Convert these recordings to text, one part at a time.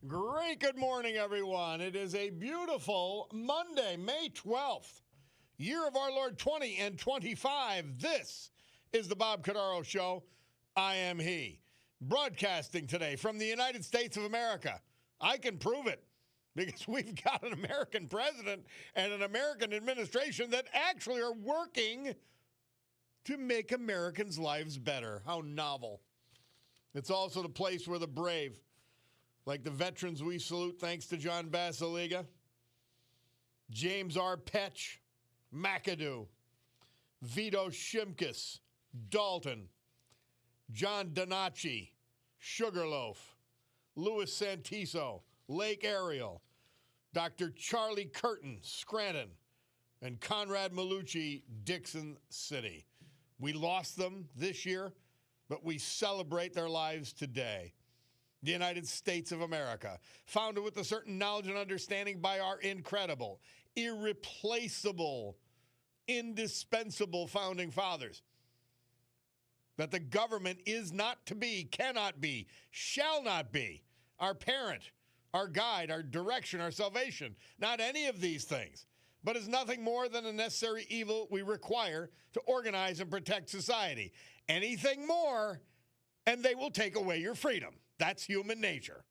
Great good morning, everyone. It is a beautiful Monday, May 12th, year of our Lord 20 and 25. This is the Bob Cordaro Show. I am he. Broadcasting today from the United States of America. I can prove it because we've got an American president and an American administration that actually are working to make Americans' lives better. How novel. It's also the place where the brave, like the veterans we salute thanks to John Basiliga, James R. Petch, McAdoo, Vito Shimkus, Dalton, John Donacci, Sugarloaf, Louis Santiso, Lake Ariel, Dr. Charlie Curtin, Scranton, and Conrad Malucci, Dixon City. We lost them this year, but we celebrate their lives today. The United States of America, founded with a certain knowledge and understanding by our incredible, irreplaceable, indispensable founding fathers, that the government is not to be, cannot be, shall not be our parent, our guide, our direction, our salvation. Not any of these things, but is nothing more than a necessary evil we require to organize and protect society. Anything more, and they will take away your freedom. That's human nature.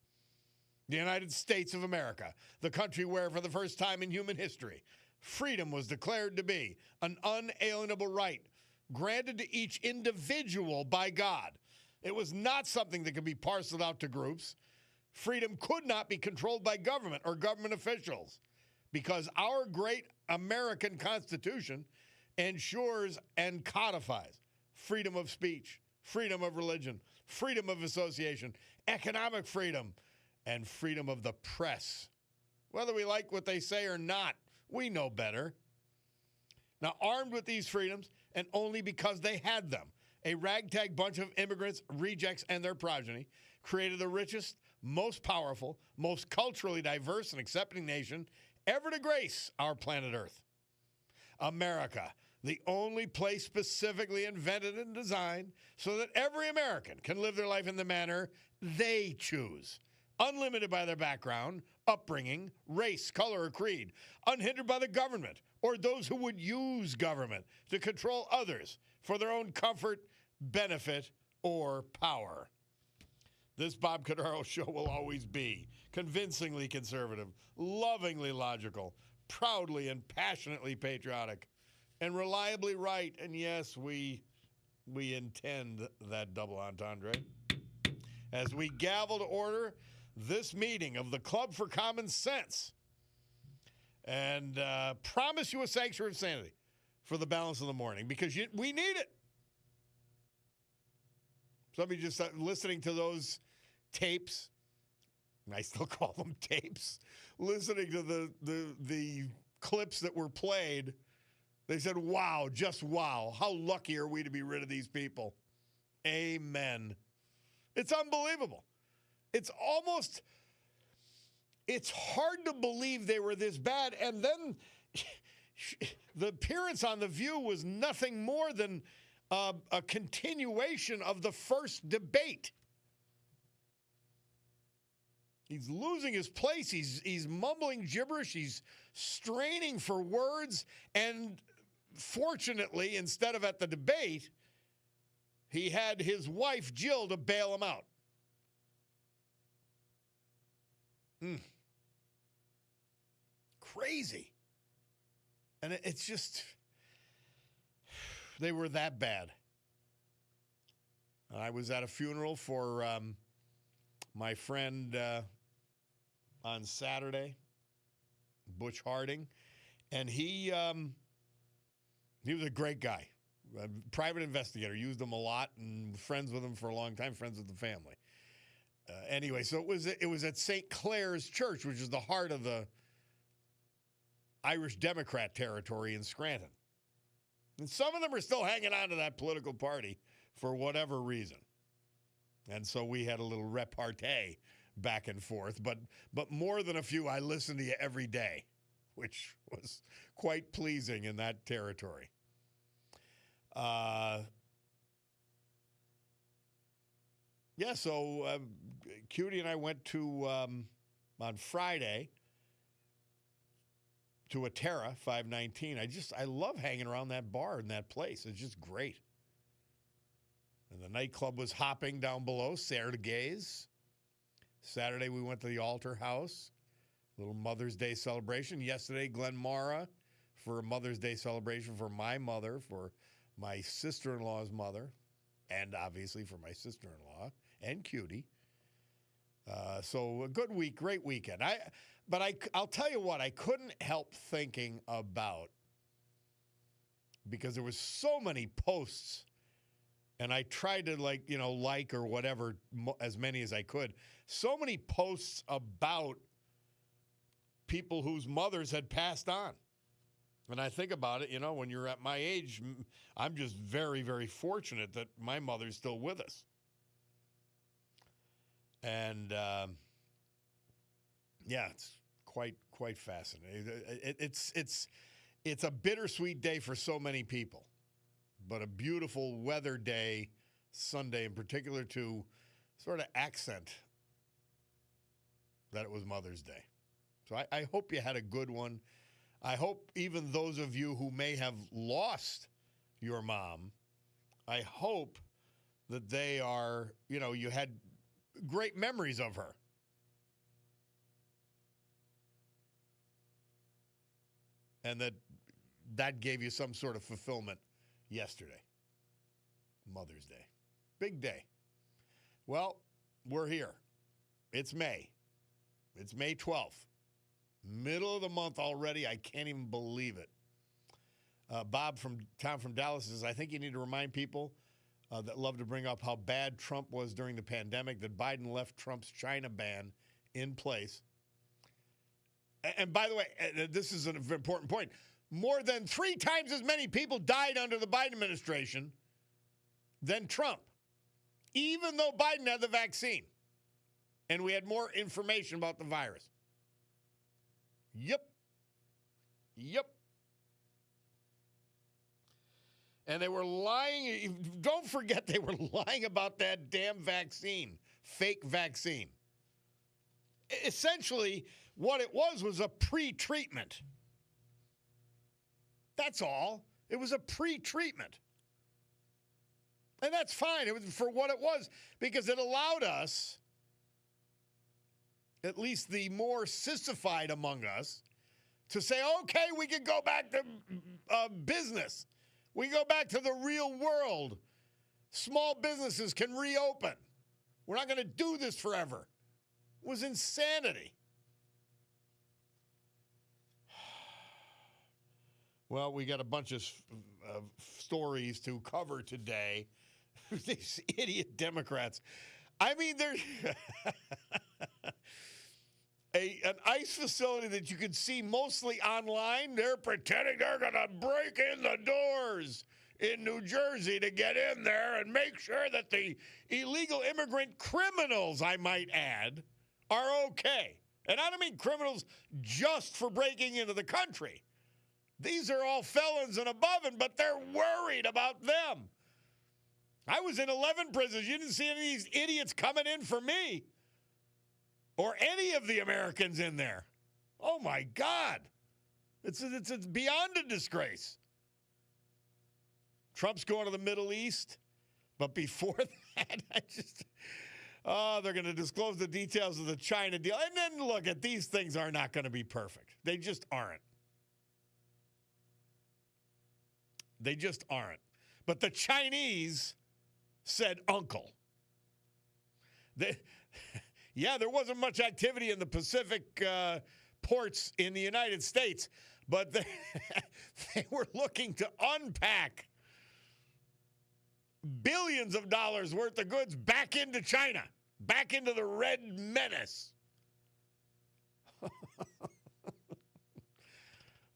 The United States of America, the country where, for the first time in human history, freedom was declared to be an unalienable right granted to each individual by God. It was not something that could be parceled out to groups. Freedom could not be controlled by government or government officials because our great American Constitution ensures and codifies freedom of speech, freedom of religion, freedom of association, economic freedom, and freedom of the press. Whether we like what they say or not, we know better. Now, armed with these freedoms, and only because they had them, a ragtag bunch of immigrants, rejects, and their progeny created the richest, most powerful, most culturally diverse and accepting nation ever to grace our planet Earth. America, the only place specifically invented and designed so that every American can live their life in the manner they choose, unlimited by their background, upbringing, race, color, or creed, unhindered by the government or those who would use government to control others for their own comfort, benefit, or power. This Bob Cordaro Show will always be convincingly conservative, lovingly logical, proudly and passionately patriotic, and reliably right. And yes, we intend that double entendre. As we gavel to order this meeting of the Club for Common Sense and promise you a sanctuary of sanity for the balance of the morning because we need it. Somebody just listening to those tapes, and I still call them tapes, listening to the clips that were played, they said, wow, just wow. How lucky are we to be rid of these people? Amen. It's unbelievable. It's hard to believe they were this bad. And then the appearance on The View was nothing more than a continuation of the first debate. He's losing his place. He's mumbling gibberish. He's straining for words. And fortunately, instead of at the debate, he had his wife, Jill, to bail him out. Crazy. And it's just, they were that bad. I was at a funeral for my friend on Saturday, Butch Harding, and he was a great guy, a private investigator, used him a lot, and friends with him for a long time, friends with the family. Anyway, so it was at St. Clair's Church, which is the heart of the Irish Democrat territory in Scranton. And some of them are still hanging on to that political party for whatever reason. And so we had a little repartee back and forth. But more than a few, I listened to you every day, which was quite pleasing in that territory. So Cutie and I went to on Friday to a Terra 519. I love hanging around that bar and that place. It's just great. And the nightclub was hopping down below, Sergei's. Saturday, we went to the Altar House, little Mother's Day celebration. Yesterday, Glen Mara for a Mother's Day celebration for my mother, for my sister-in-law's mother, and obviously for my sister-in-law and Cutie. So a good week, great weekend. I'll tell you what, I couldn't help thinking about, because there was so many posts, and I tried to like or whatever, as many as I could. So many posts about people whose mothers had passed on. And I think about it, when you're at my age, I'm just very, very fortunate that my mother's still with us. And it's quite fascinating. It's a bittersweet day for so many people, but a beautiful weather day, Sunday in particular, to sort of accent that it was Mother's Day. So I hope you had a good one. I hope even those of you who may have lost your mom, I hope that they are, you had great memories of her. And that gave you some sort of fulfillment yesterday. Mother's Day. Big day. Well, we're here. It's May. It's May 12th. Middle of the month already. I can't even believe it. Bob from Dallas says, I think you need to remind people that love to bring up how bad Trump was during the pandemic, that Biden left Trump's China ban in place. And by the way, this is an important point. More than 3 times as many people died under the Biden administration than Trump, even though Biden had the vaccine and we had more information about the virus. Yep. And they were lying. Don't forget, they were lying about that damn vaccine, fake vaccine. Essentially, what it was a pre-treatment. That's all. It was a pre-treatment. And that's fine. It was for what it was, because it allowed us, at least the more sissified among us, to say, okay, we can go back to business. We go back to the real world. Small businesses can reopen. We're not going to do this forever. It was insanity. Well, we got a bunch of stories to cover today. These idiot Democrats. I mean, they're an ICE facility that you can see mostly online. They're pretending they're going to break in the doors in New Jersey to get in there and make sure that the illegal immigrant criminals, I might add, are okay. And I don't mean criminals just for breaking into the country. These are all felons and above, but they're worried about them. I was in 11 prisons. You didn't see any of these idiots coming in for me or any of the Americans in there. Oh, my God. It's beyond a disgrace. Trump's going to the Middle East. But before that, they're going to disclose the details of the China deal. And then, look, these things are not going to be perfect. They just aren't. They just aren't. But the Chinese said uncle. There wasn't much activity in the Pacific ports in the United States, but they were looking to unpack billions of dollars worth of goods back into China, back into the Red Menace.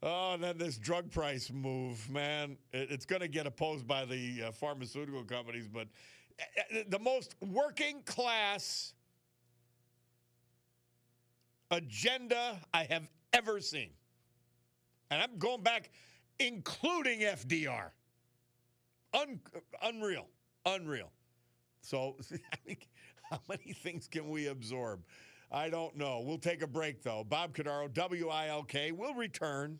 Oh, and then this drug price move, man, it's going to get opposed by the pharmaceutical companies, but the most working class agenda I have ever seen. And I'm going back, including FDR. Unreal. So, I mean, how many things can we absorb? I don't know. We'll take a break, though. Bob Cordaro, WILK, will return.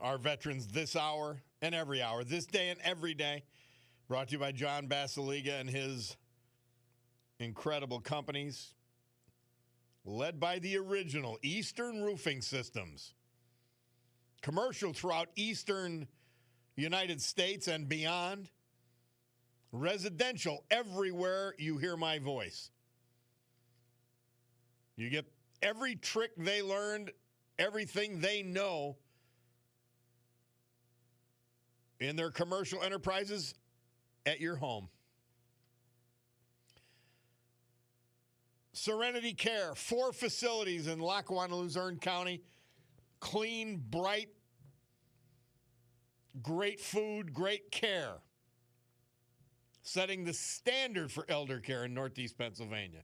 Our veterans this hour and every hour, this day and every day. Brought to you by John Basiliga and his incredible companies. Led by the original Eastern Roofing Systems. Commercial throughout Eastern United States and beyond. Residential everywhere you hear my voice. You get every trick they learned, everything they know in their commercial enterprises at your home. Serenity Care, 4 facilities in Lackawanna, Luzerne County. Clean, bright, great food, great care. Setting the standard for elder care in Northeast Pennsylvania.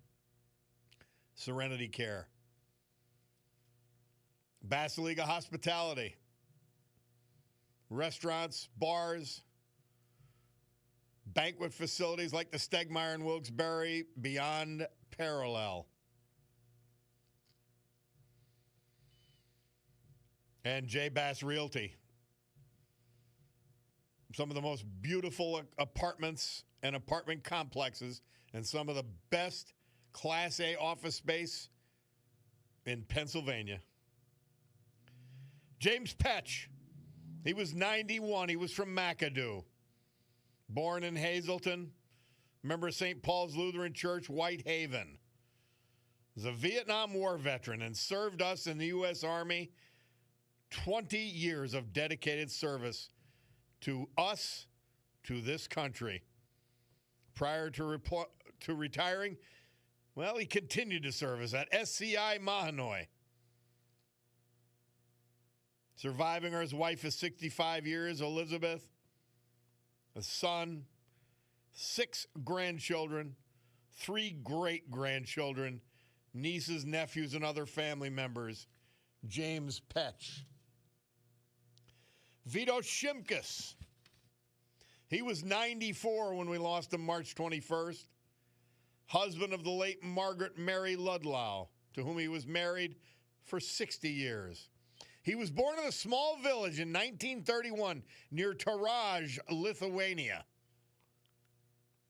Serenity Care. Basiliga Hospitality. Restaurants, bars, banquet facilities like the Stegmeyer and Wilkes-Barre, beyond parallel. And J. Bass Realty. Some of the most beautiful apartments and apartment complexes and some of the best Class A office space in Pennsylvania. James Petch. He was 91. He was from McAdoo. Born in Hazleton. Member of St. Paul's Lutheran Church, Whitehaven. He's a Vietnam War veteran and served us in the U.S. Army. 20 years of dedicated service to us, to this country. Prior to retiring, well, he continued to service at SCI Mahanoy. Surviving her, his wife is 65 years, Elizabeth. A son, 6 grandchildren, 3 great-grandchildren, nieces, nephews, and other family members. James Petch. Vito Shimkus. He was 94 when we lost him March 21st. Husband of the late Margaret Mary Ludlow, to whom he was married for 60 years. He was born in a small village in 1931 near Taraj, Lithuania.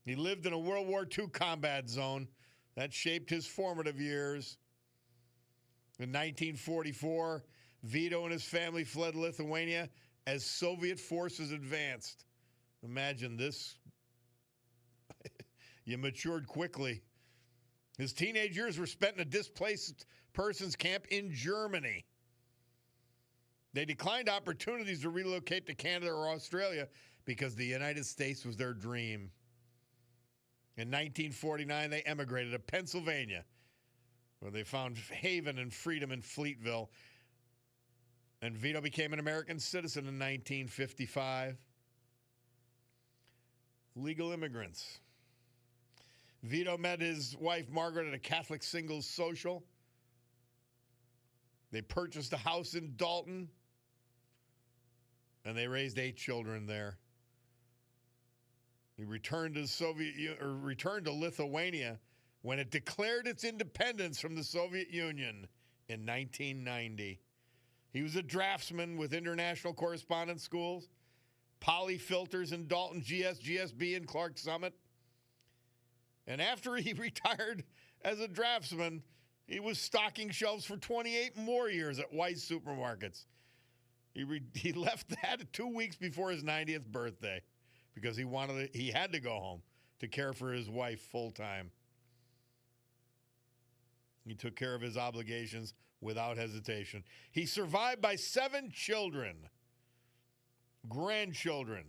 He lived in a World War II combat zone that shaped his formative years. In 1944, Vito and his family fled Lithuania as Soviet forces advanced. Imagine this. You matured quickly. His teenage years were spent in a displaced persons camp in Germany. They declined opportunities to relocate to Canada or Australia because the United States was their dream. In 1949, they emigrated to Pennsylvania, where they found haven and freedom in Fleetville. And Vito became an American citizen in 1955. Legal immigrants. Vito met his wife, Margaret, at a Catholic singles social. They purchased a house in Dalton, and they raised 8 children there. He returned to Lithuania when it declared its independence from the Soviet Union in 1990. He was a draftsman with international correspondence schools, Poly Filters in Dalton, GSB in Clark Summit. And after he retired as a draftsman, he was stocking shelves for 28 more years at Weis Supermarkets. He left that 2 weeks before his 90th birthday because he had to go home to care for his wife full time. He took care of his obligations without hesitation. He's survived by 7 children, grandchildren,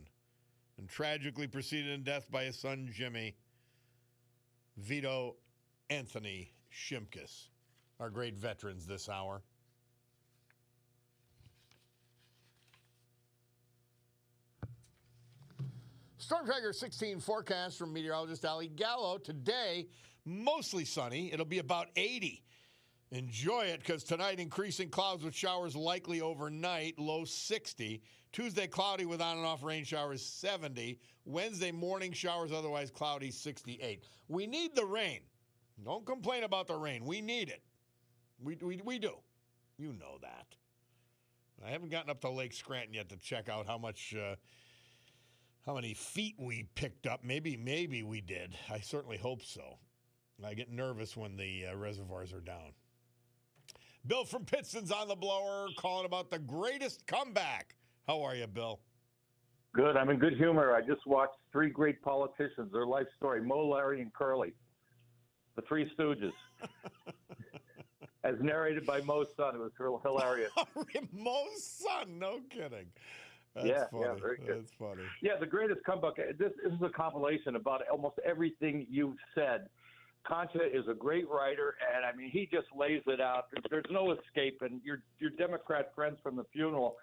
and tragically preceded in death by his son, Jimmy. Vito Anthony Shimkus, our great veterans this hour. Storm Tracker 16 forecast from meteorologist Ali Gallo. Today, mostly sunny. It'll be about 80. Enjoy it because tonight, increasing clouds with showers likely overnight, low 60. Tuesday, cloudy with on and off rain showers, 70. Wednesday, morning showers, otherwise cloudy, 68. We need the rain. Don't complain about the rain. We need it. We do. You know that. I haven't gotten up to Lake Scranton yet to check out how many feet we picked up. Maybe we did. I certainly hope so. I get nervous when the reservoirs are down. Bill from Pittston's on the blower, calling about the greatest comeback. How are you, Bill? Good. I'm in good humor. I just watched three great politicians, their life story, Mo, Larry, and Curly, the Three Stooges, as narrated by Mo's son. It was hilarious. Mo's son? No kidding. That's funny. Yeah, very good. That's funny. Yeah, the greatest comeback. This is a compilation about almost everything you've said. Concha is a great writer, and I mean, he just lays it out. There's no escape, and your Democrat friends from the funeral,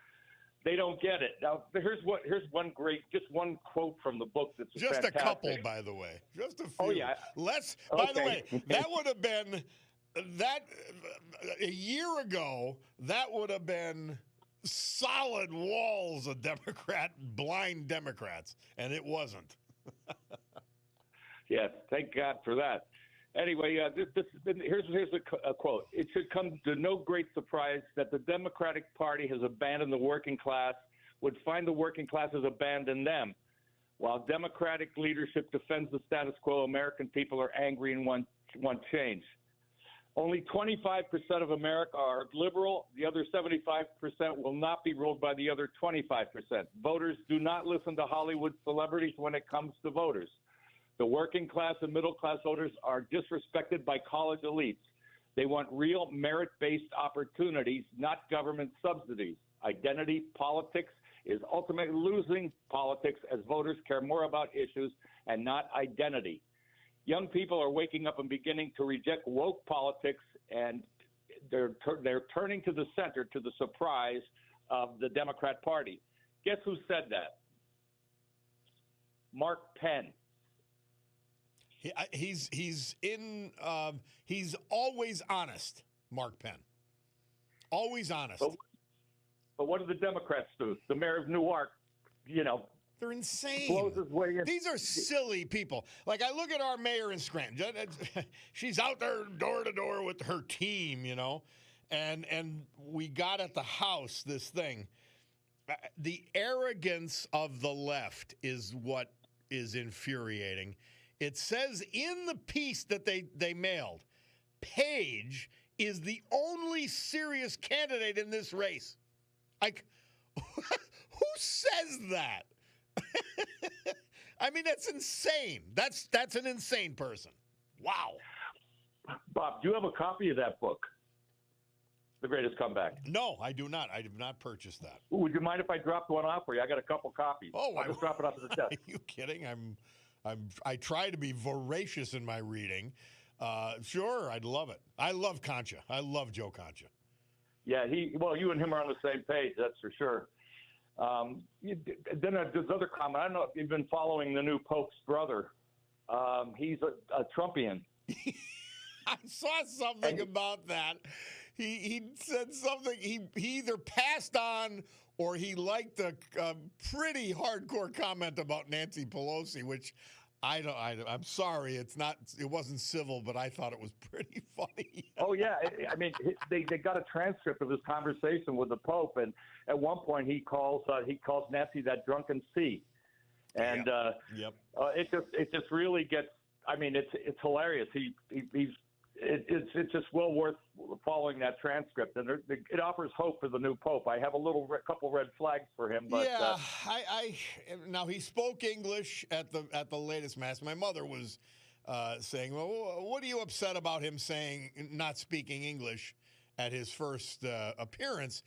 they don't get it. Now, here's one quote from the book that's just fantastic. A couple, by the way, just a few. Oh yeah. By the way, that would have been a year ago. That would have been solid walls of blind Democrats, and it wasn't. Yes, thank God for that. Anyway, here's a quote. It should come to no great surprise that the Democratic Party has abandoned the working class, would find the working class has abandoned them. While Democratic leadership defends the status quo, American people are angry and want change. Only 25% of America are liberal. The other 75% will not be ruled by the other 25%. Voters do not listen to Hollywood celebrities when it comes to voters. The working class and middle class voters are disrespected by college elites. They want real merit-based opportunities, not government subsidies. Identity politics is ultimately losing politics as voters care more about issues and not identity. Young people are waking up and beginning to reject woke politics, and they're turning to the center to the surprise of the Democrat Party. Guess who said that? Mark Penn. He's always honest, Mark Penn. Always honest. But what do the Democrats do? The mayor of Newark, they're insane. Blows his way in. These are silly people. Like, I look at our mayor in Scranton. She's out there door to door with her team, and we got at the House this thing. The arrogance of the left is what is infuriating. It says in the piece that they mailed, Page is the only serious candidate in this race. Like, who says that? I mean, that's insane. That's an insane person. Wow. Bob, do you have a copy of that book, The Greatest Comeback? No, I do not. I did not purchase that. Would you mind if I dropped one off for you? I got a couple copies. Oh, I'll just drop it off at the desk. Are you kidding? I try to be voracious in my reading. Sure, I'd love it. I love Concha. I love Joe Concha. Yeah, you and him are on the same page, that's for sure. Then there's other comment. I don't know if you've been following the new Pope's brother. He's a Trumpian. I saw something about that. He said something. He either passed on or he liked a pretty hardcore comment about Nancy Pelosi, which I'm sorry, it wasn't civil, but I thought it was pretty funny. Oh yeah, I mean they got a transcript of his conversation with the Pope, and at one point he calls Nancy that drunken C, and yep. It just really gets. I mean, it's hilarious. It's just well worth following that transcript, and it offers hope for the new Pope. I have a couple red flags for him, but now he spoke English at the latest mass. My mother was saying, "Well, what are you upset about him saying not speaking English at his first appearance?"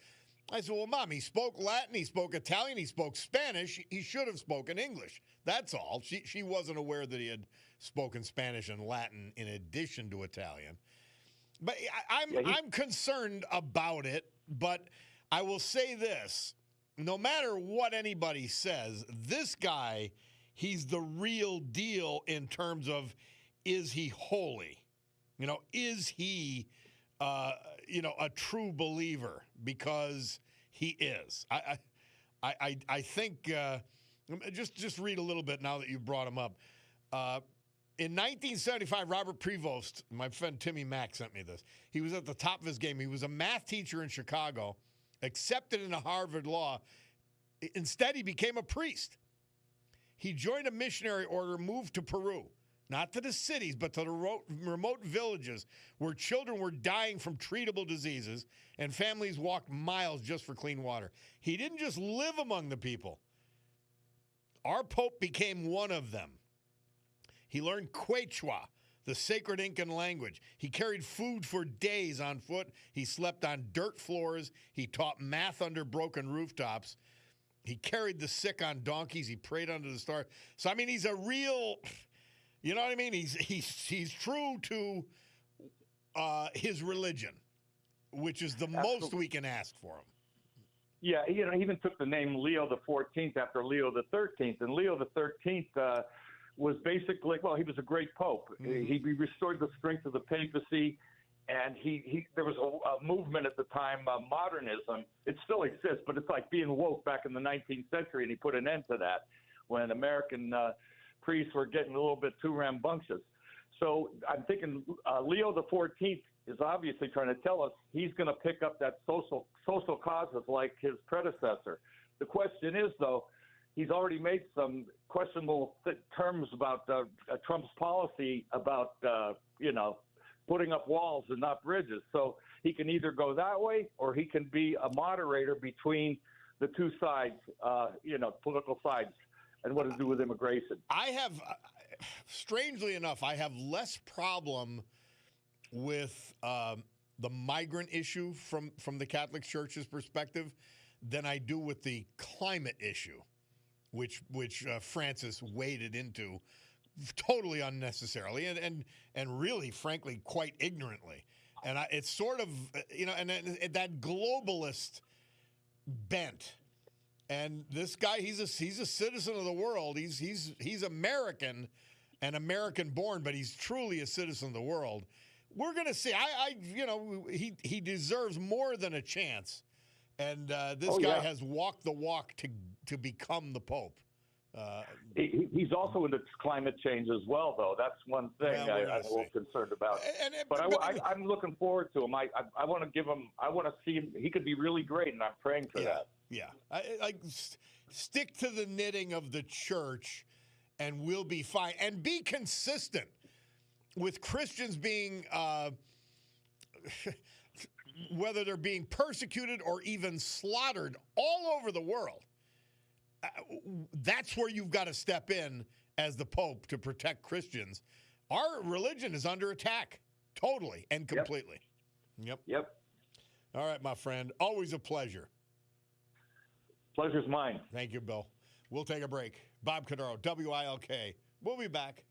I said, "Well, Mom, he spoke Latin, he spoke Italian, he spoke Spanish. He should have spoken English. That's all." She wasn't aware that he had spoken Spanish and Latin in addition to Italian. But I'm concerned about it, but I will say this. No matter what anybody says, this guy, he's the real deal in terms of, is he holy? Is he, a true believer? Because he is. I think, just read a little bit now that you brought him up. In 1975, Robert Prevost, my friend Timmy Mack sent me this. He was at the top of his game. He was a math teacher in Chicago, accepted into Harvard Law. Instead, he became a priest. He joined a missionary order, moved to Peru, not to the cities, but to the remote villages where children were dying from treatable diseases and families walked miles just for clean water. He didn't just live among the people. Our Pope became one of them. He learned Quechua, the sacred Incan language. He carried food for days on foot. He slept on dirt floors. He taught math under broken rooftops. He carried the sick on donkeys. He prayed under the stars. So, I mean, he's a real, you know what I mean? He's true to his religion, which is the most we can ask for him. Yeah, he even took the name Leo the 14th after Leo the 13th. And Leo the 13th was basically, well, he was a great pope. Mm-hmm. He restored the strength of the papacy. And there was a movement at the time, modernism. It still exists, but it's like being woke back in the 19th century, and he put an end to that when American priests were getting a little bit too rambunctious. So I'm thinking Leo the 14th is obviously trying to tell us he's going to pick up that social causes like his predecessor. The question is, though, he's already made some questionable terms about Trump's policy about, putting up walls and not bridges. So he can either go that way or he can be a moderator between the two sides, political sides, and what to do with immigration. I have, strangely enough, I have less problem with the migrant issue from the Catholic Church's perspective than I do with the climate issue, which Francis waded into totally unnecessarily and really, frankly, quite ignorantly. And it's sort of, and that globalist bent. And this guy, he's a citizen of the world. He's American and American born, but he's truly a citizen of the world. We're going to see. He deserves more than a chance. And this guy has walked the walk to become the Pope. He's also into climate change as well, though. That's one thing I'm a little concerned about. I'm looking forward to him. I want to give him. I want to see him. He could be really great, and I'm praying for that. Yeah, stick to the knitting of the church, and we'll be fine. And be consistent with Christians being, whether they're being persecuted or even slaughtered all over the world. That's where you've got to step in as the Pope to protect Christians. Our religion is under attack, totally and completely. Yep. All right, my friend. Always a pleasure. Pleasure's mine. Thank you, Bill. We'll take a break. Bob Cordaro, WILK. We'll be back.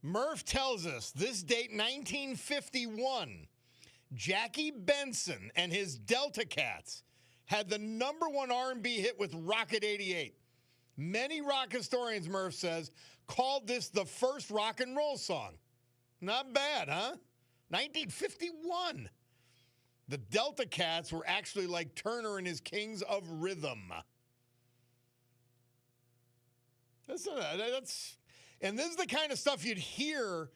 Murph tells us this date, 1951, Jackie Benson and his Delta Cats had the #1 R&B hit with Rocket 88. Many rock historians, Murph says, called this the first rock and roll song. Not bad, huh? 1951. The Delta Cats were actually like Turner and his Kings of Rhythm. And this is the kind of stuff you'd hear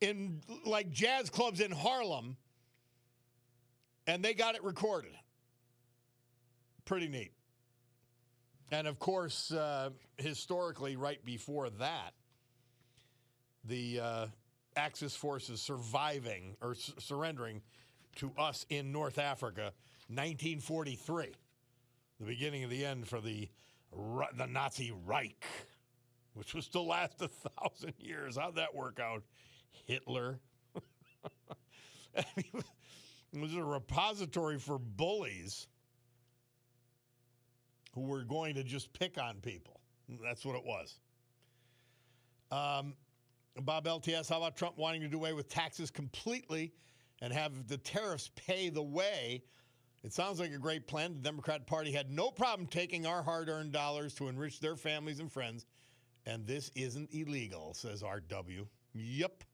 in like jazz clubs in Harlem, and they got it recorded. Pretty neat. And of course, historically, right before that, the Axis forces surviving or surrendering to us in North Africa, 1943, the beginning of the end for the Nazi Reich, which was to last 1,000 years. How'd that work out? Hitler. I mean, it was a repository for bullies who were going to just pick on people. That's what it was. Bob LTS, how about Trump wanting to do away with taxes completely and have the tariffs pay the way? It sounds like a great plan. The Democrat Party had no problem taking our hard-earned dollars to enrich their families and friends, and this isn't illegal, says RW. Yep.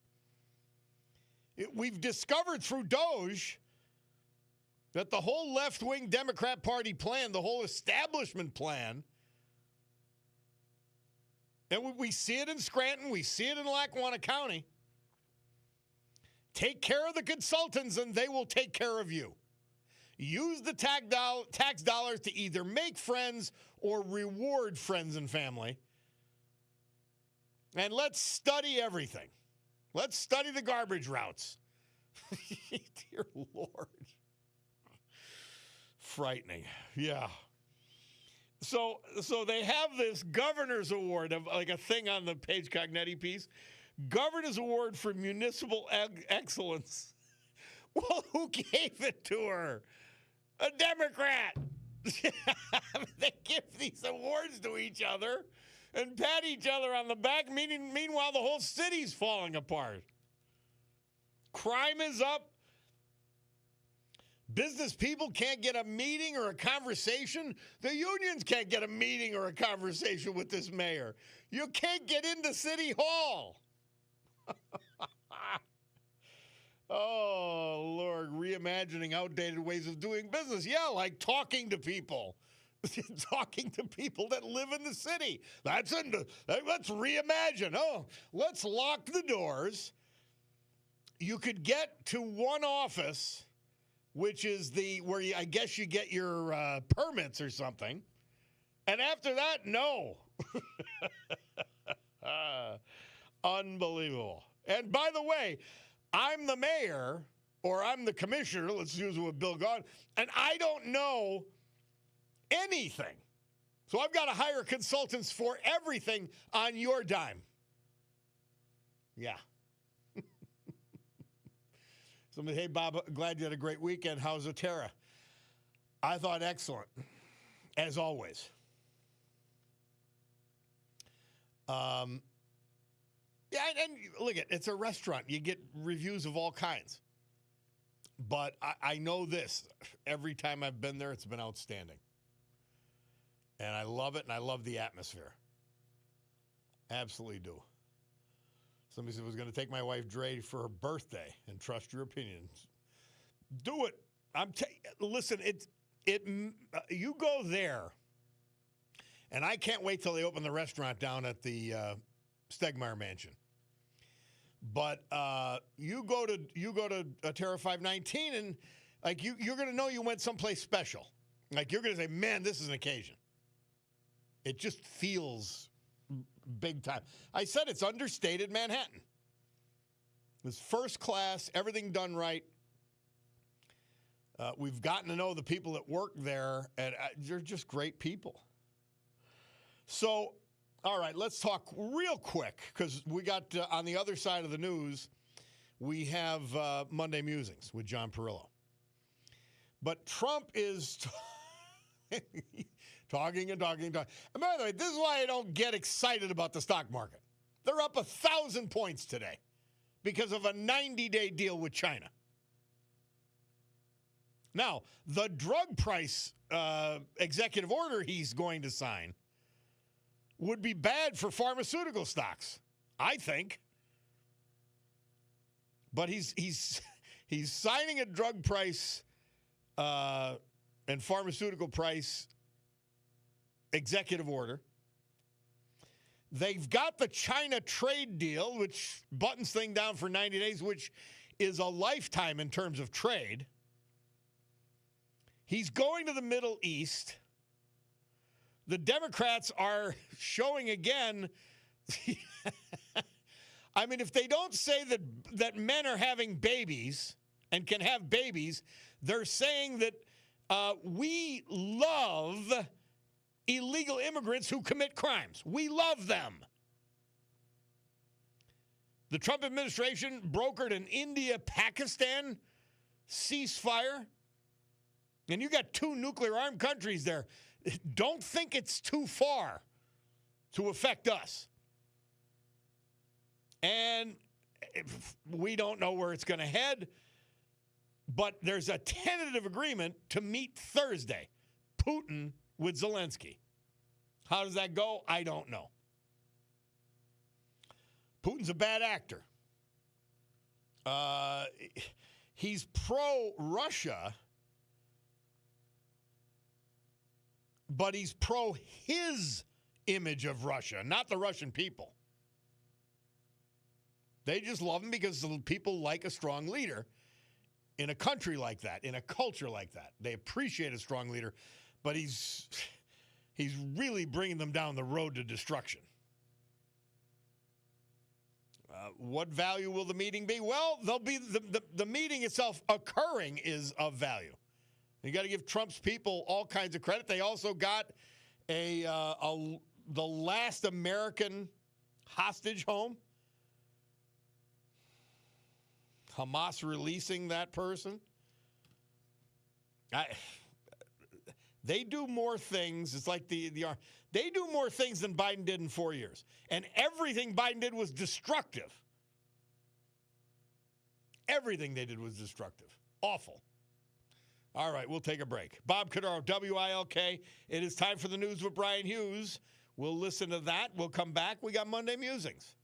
We've discovered through Doge that the whole left-wing Democrat Party plan, the whole establishment plan, and we see it in Scranton, we see it in Lackawanna County. Take care of the consultants and they will take care of you. Use the tax dollars to either make friends or reward friends and family. And let's study everything. Let's study the garbage routes. Dear Lord. Frightening. Yeah. So they have this governor's award, of like a thing on the Paige Cognetti piece. Governor's award for municipal excellence. Well, who gave it to her? A Democrat. They give these awards to each other and pat each other on the back. Meanwhile, the whole city's falling apart. Crime is up. Business people can't get a meeting or a conversation. The unions can't get a meeting or a conversation with this mayor. You can't get into City Hall. Oh, Lord, reimagining outdated ways of doing business. Yeah, like talking to people. Talking to people that live in the city. Let's reimagine. Oh, let's lock the doors. You could get to one office, which is where I guess you get your permits or something. And after that, no. Unbelievable. And by the way, I'm the mayor, or I'm the commissioner, let's use it with Bill Gaughan, and I don't know anything. So I've got to hire consultants for everything on your dime. Yeah. Somebody, hey, Bob, glad you had a great weekend. How's Atera? I thought excellent, as always. Yeah, and look, it's a restaurant. You get reviews of all kinds. But I know this. Every time I've been there, it's been outstanding. And I love it, and I love the atmosphere. Absolutely do. Somebody said I was going to take my wife Dre for her birthday and trust your opinions. Do it. Listen, you go there, and I can't wait till they open the restaurant down at the Stegmeyer Mansion. But you go to Terra 519, and like you're going to know you went someplace special. Like you're going to say, man, this is an occasion. It just feels big time. I said it's understated Manhattan. It's first class, everything done right. We've gotten to know the people that work there, and they're just great people. So, all right, let's talk real quick, because we got on the other side of the news, we have Monday Musings with John Perillo. But Trump is talking and talking and talking. And by the way, this is why I don't get excited about the stock market. They're up 1,000 points today because of a 90-day deal with China. Now, the drug price executive order he's going to sign would be bad for pharmaceutical stocks, I think. But he's signing a drug price and pharmaceutical price executive order. They've got the China trade deal, which buttons things down for 90 days, which is a lifetime in terms of trade. He's going to the Middle East. The Democrats are showing again. I mean, if they don't say that men are having babies and can have babies, they're saying that we love illegal immigrants who commit crimes. We love them. The Trump administration brokered an India-Pakistan ceasefire. And you got two nuclear-armed countries there. Don't think it's too far to affect us. And we don't know where it's going to head, but there's a tentative agreement to meet Thursday. Putin with Zelensky. How does that go? I don't know. Putin's a bad actor. He's pro-Russia, but he's pro his image of Russia, not the Russian people. They just love him because people like a strong leader in a country like that, in a culture like that. They appreciate a strong leader, but he's really bringing them down the road to destruction. What value will the meeting be? Well, they'll be the meeting itself occurring is of value. You got to give Trump's people all kinds of credit. They also got the last American hostage home. Hamas releasing that person. They do more things. It's like they do more things than Biden did in 4 years. And everything Biden did was destructive. Everything they did was destructive. Awful. All right, we'll take a break. Bob Cordaro, WILK. It is time for the news with Brian Hughes. We'll listen to that. We'll come back. We got Monday Musings.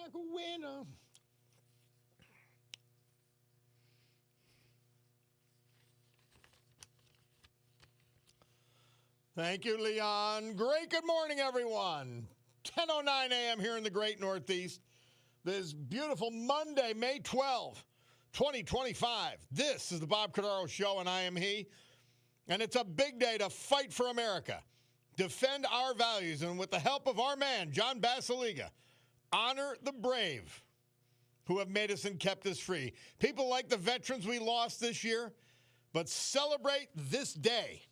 like a winner. Thank you, Leon. Great good morning, everyone. 10:09 a.m. here in the great Northeast. This beautiful Monday, May 12, 2025. This is the Bob Cordaro Show, and I am he. And it's a big day to fight for America, defend our values, and with the help of our man, John Basiliga, honor the brave who have made us and kept us free. People like the veterans we lost this year, but celebrate this day.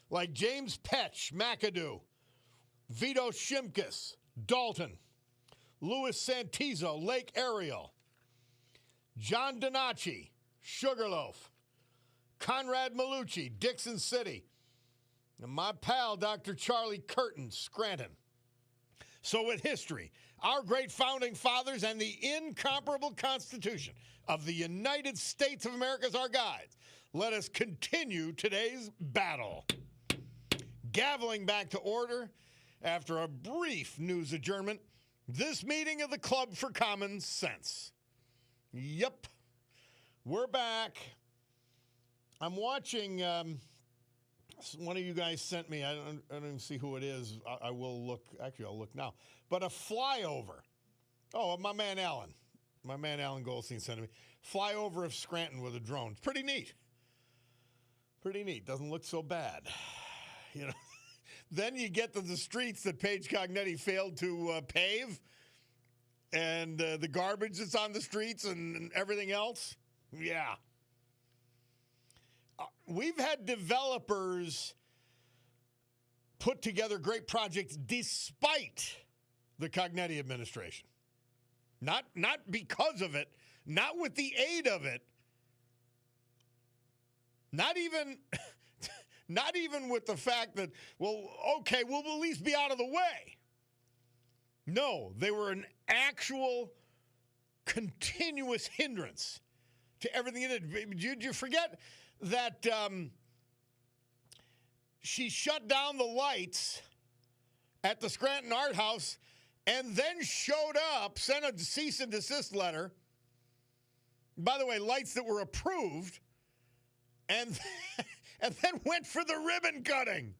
Like James Petch, McAdoo, Vito Shimkus, Dalton, Louis Santizo, Lake Ariel, John Donacci, Sugarloaf, Conrad Malucci, Dixon City, and my pal, Dr. Charlie Curtin, Scranton. So with history, our great founding fathers, and the incomparable Constitution of the United States of America as our guides, let us continue today's battle. Gaveling back to order after a brief news adjournment, this meeting of the Club for Common Sense. Yep, we're back. I'm watching, one of you guys sent me, I don't even see who it is. I will look, actually I'll look now. But a flyover. Oh, my man Alan Goldstein sent it me. Flyover of Scranton with a drone. It's pretty neat. Pretty neat. Doesn't look so bad. You know, then you get to the streets that Paige Cognetti failed to pave, and the garbage that's on the streets and everything else. Yeah. We've had developers put together great projects despite the Cognetti administration. Not because of it, not with the aid of it, not even with the fact that, well, okay, we'll at least be out of the way. No, they were an actual continuous hindrance to everything it did. Did you forget that she shut down the lights at the Scranton Art House and then showed up, sent a cease and desist letter? By the way, lights that were approved, and then went for the ribbon cutting.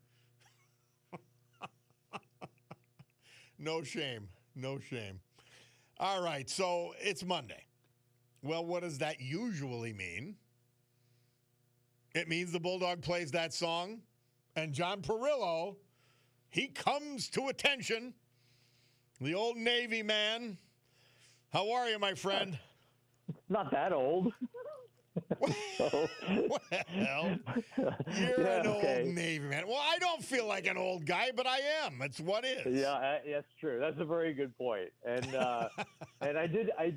No shame. No shame. All right, so it's Monday. Well, what does that usually mean? It means the Bulldog plays that song, and John Perillo, he comes to attention. The old Navy man. How are you, my friend? Not that old. Well, you're an old Navy man. Well, I don't feel like an old guy, but I am. It's what is. Yeah, that's true. That's a very good point. And and I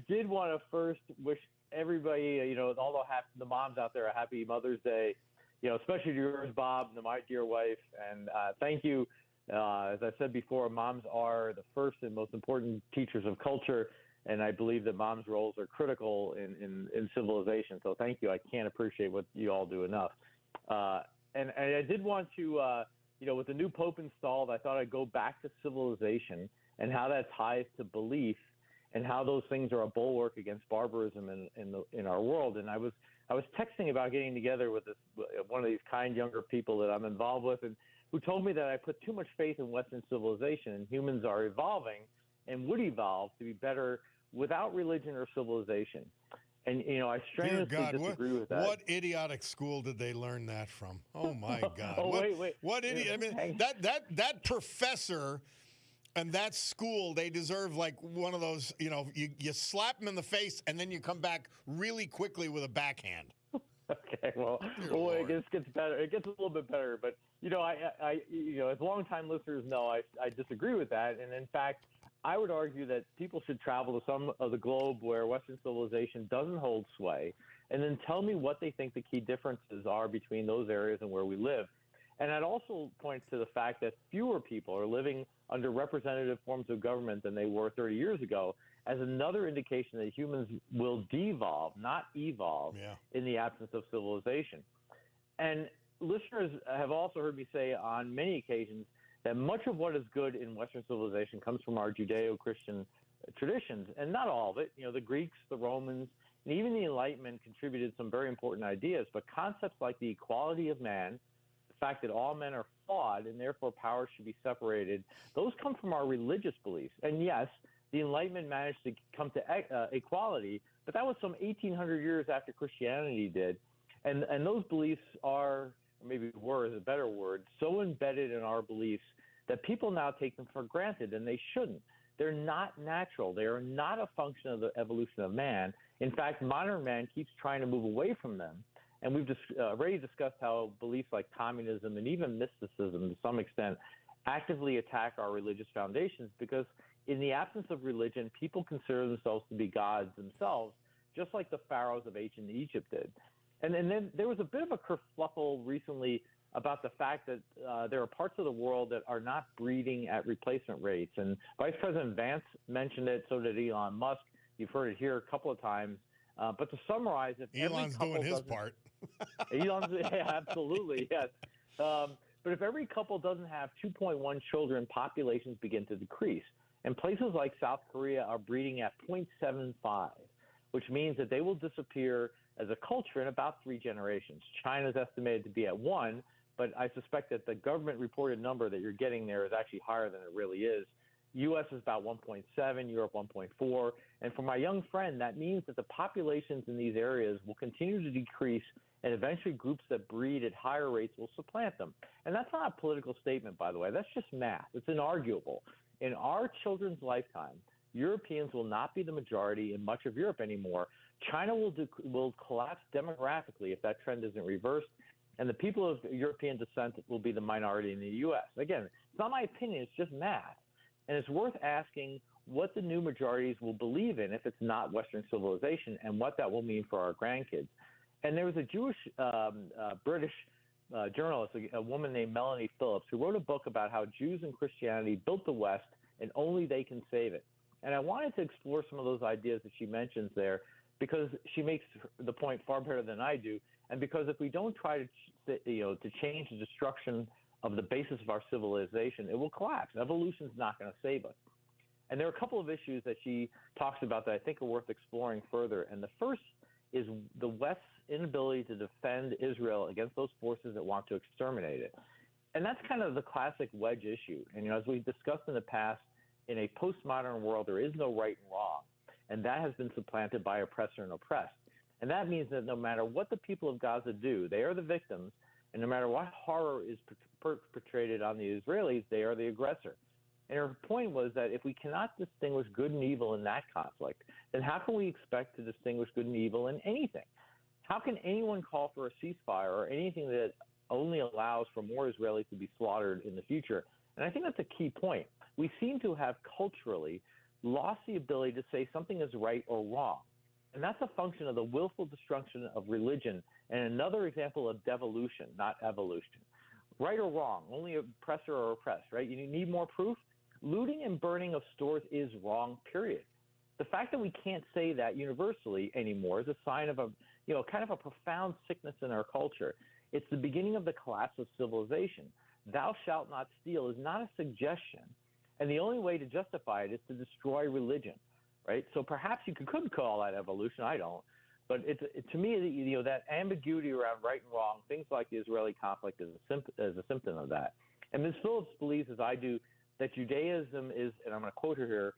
did want to first wish everybody, all the moms out there, a happy Mother's Day. Especially to yours, Bob, and my dear wife. And thank you. As I said before, moms are the first and most important teachers of culture. And I believe that moms' roles are critical in civilization. So thank you. I can't appreciate what you all do enough. And I did want to, with the new Pope installed, I thought I'd go back to civilization and how that ties to belief and how those things are a bulwark against barbarism in our world. And I was texting about getting together with one of these kind younger people that I'm involved with, and who told me that I put too much faith in Western civilization, and humans are evolving and would evolve to be better without religion or civilization. And, I strenuously disagree with that. What idiotic school did they learn that from? Oh, my God. Wait. What idiot? I mean, that professor and that school, they deserve like one of those, you slap them in the face and then you come back really quickly with a backhand. Okay, well, it gets better. It gets a little bit better. But, I as longtime listeners know, I disagree with that. And, in fact, I would argue that people should travel to some of the globe where Western civilization doesn't hold sway, and then tell me what they think the key differences are between those areas and where we live. And I'd also point to the fact that fewer people are living under representative forms of government than they were 30 years ago, as another indication that humans will devolve, not evolve, in the absence of civilization. And listeners have also heard me say on many occasions that much of what is good in Western civilization comes from our Judeo-Christian traditions, and not all of it. The Greeks, the Romans, and even the Enlightenment contributed some very important ideas, but concepts like the equality of man, the fact that all men are flawed and therefore power should be separated, those come from our religious beliefs. And yes, the Enlightenment managed to come to equality, but that was some 1,800 years after Christianity did. And those beliefs are, or maybe were is a better word, so embedded in our beliefs that people now take them for granted, and they shouldn't. They're not natural. They are not a function of the evolution of man. In fact, modern man keeps trying to move away from them. And we've already discussed how beliefs like communism and even mysticism, to some extent, actively attack our religious foundations because in the absence of religion, people consider themselves to be gods themselves, just like the pharaohs of ancient Egypt did. And then there was a bit of a kerfluffle recently about the fact that there are parts of the world that are not breeding at replacement rates. And Vice President Vance mentioned it, so did Elon Musk. You've heard it here a couple of times. But to summarize, if Elon's every couple doing his part. Absolutely, yes. But if every couple doesn't have 2.1 children, populations begin to decrease. And places like South Korea are breeding at 0.75, which means that they will disappear as a culture in about 3 generations. China's estimated to be at 1, but I suspect that the government reported number that you're getting there is actually higher than it really is. U.S. is about 1.7, Europe 1.4. And for my young friend, that means that the populations in these areas will continue to decrease, and eventually groups that breed at higher rates will supplant them. And that's not a political statement, by the way. That's just math. It's inarguable. In our children's lifetime, Europeans will not be the majority in much of Europe anymore. China will collapse demographically if that trend isn't reversed, and the people of European descent will be the minority in the U.S. Again, it's not my opinion. It's just math. And it's worth asking what the new majorities will believe in if it's not Western civilization and what that will mean for our grandkids. And there was a Jewish British journalist, a woman named Melanie Phillips, who wrote a book about how Jews and Christianity built the West and only they can save it. And I wanted to explore some of those ideas that she mentions there because she makes the point far better than I do. And because if we don't try to change the destruction of the basis of our civilization, it will collapse. Evolution is not going to save us. And there are a couple of issues that she talks about that I think are worth exploring further. And the first is the West's inability to defend Israel against those forces that want to exterminate it. And that's kind of the classic wedge issue. And, as we've discussed in the past, in a postmodern world, there is no right and wrong. And that has been supplanted by oppressor and oppressed. And that means that no matter what the people of Gaza do, they are the victims. And no matter what horror is perpetrated on the Israelis, they are the aggressor. And her point was that if we cannot distinguish good and evil in that conflict, then how can we expect to distinguish good and evil in anything? How can anyone call for a ceasefire or anything that only allows for more Israelis to be slaughtered in the future? And I think that's a key point. We seem to have culturally lost the ability to say something is right or wrong. And that's a function of the willful destruction of religion and another example of devolution, not evolution. Right or wrong, only oppressor or oppressed, right? You need more proof? Looting and burning of stores is wrong, period. The fact that we can't say that universally anymore is a sign of kind of a profound sickness in our culture. It's the beginning of the collapse of civilization. Thou shalt not steal is not a suggestion. And the only way to justify it is to destroy religion, right? So perhaps you could call that evolution. I don't. But to me, that ambiguity around right and wrong, things like the Israeli conflict is a symptom of that. And Ms. Phillips believes, as I do, that Judaism is, and I'm going to quote her here,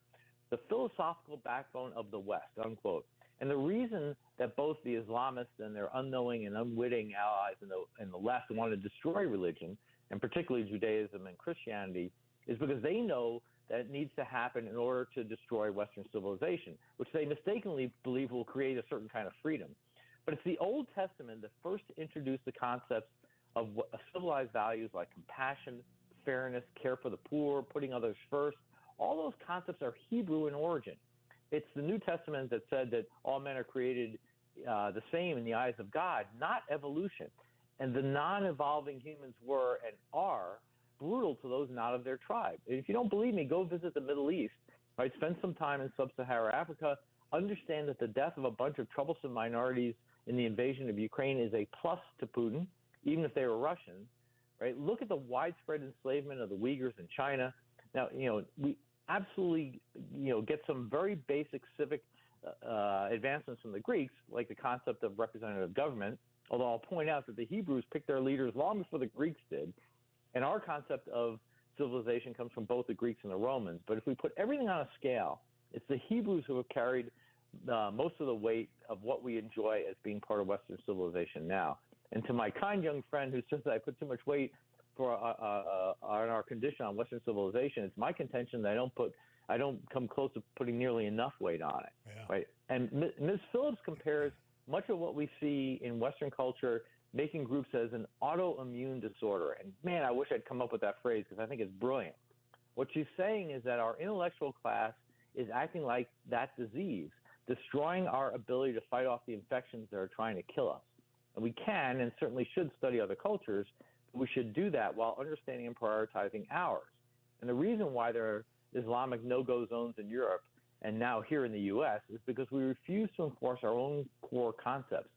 the philosophical backbone of the West, unquote. And the reason that both the Islamists and their unknowing and unwitting allies in the left want to destroy religion, and particularly Judaism and Christianity, is because they know that it needs to happen in order to destroy Western civilization, which they mistakenly believe will create a certain kind of freedom. But it's the Old Testament that first introduced the concepts of civilized values like compassion, fairness, care for the poor, putting others first. All those concepts are Hebrew in origin. It's the New Testament that said that all men are created the same in the eyes of God, not evolution. And the non-evolving humans were and are brutal to those not of their tribe. And if you don't believe me, go visit the Middle East, right? Spend some time in sub-Saharan Africa. Understand that the death of a bunch of troublesome minorities in the invasion of Ukraine is a plus to Putin, even if they were Russian, right? Look at the widespread enslavement of the Uyghurs in China. Now, absolutely, get some very basic civic advancements from the Greeks, like the concept of representative government. Although I'll point out that the Hebrews picked their leaders long before the Greeks did, and our concept of civilization comes from both the Greeks and the Romans. But if we put everything on a scale, it's the Hebrews who have carried most of the weight of what we enjoy as being part of Western civilization now. And to my kind young friend who says that I put too much weight on our condition on Western civilization, it's my contention that I don't come close to putting nearly enough weight on it. Yeah. Right? And Ms. Phillips compares much of what we see in Western culture making groups as an autoimmune disorder. And man, I wish I'd come up with that phrase because I think it's brilliant. What she's saying is that our intellectual class is acting like that disease, destroying our ability to fight off the infections that are trying to kill us. And we can and certainly should study other cultures, but we should do that while understanding and prioritizing ours. And the reason why there are Islamic no-go zones in Europe and now here in the U.S. is because we refuse to enforce our own core concepts,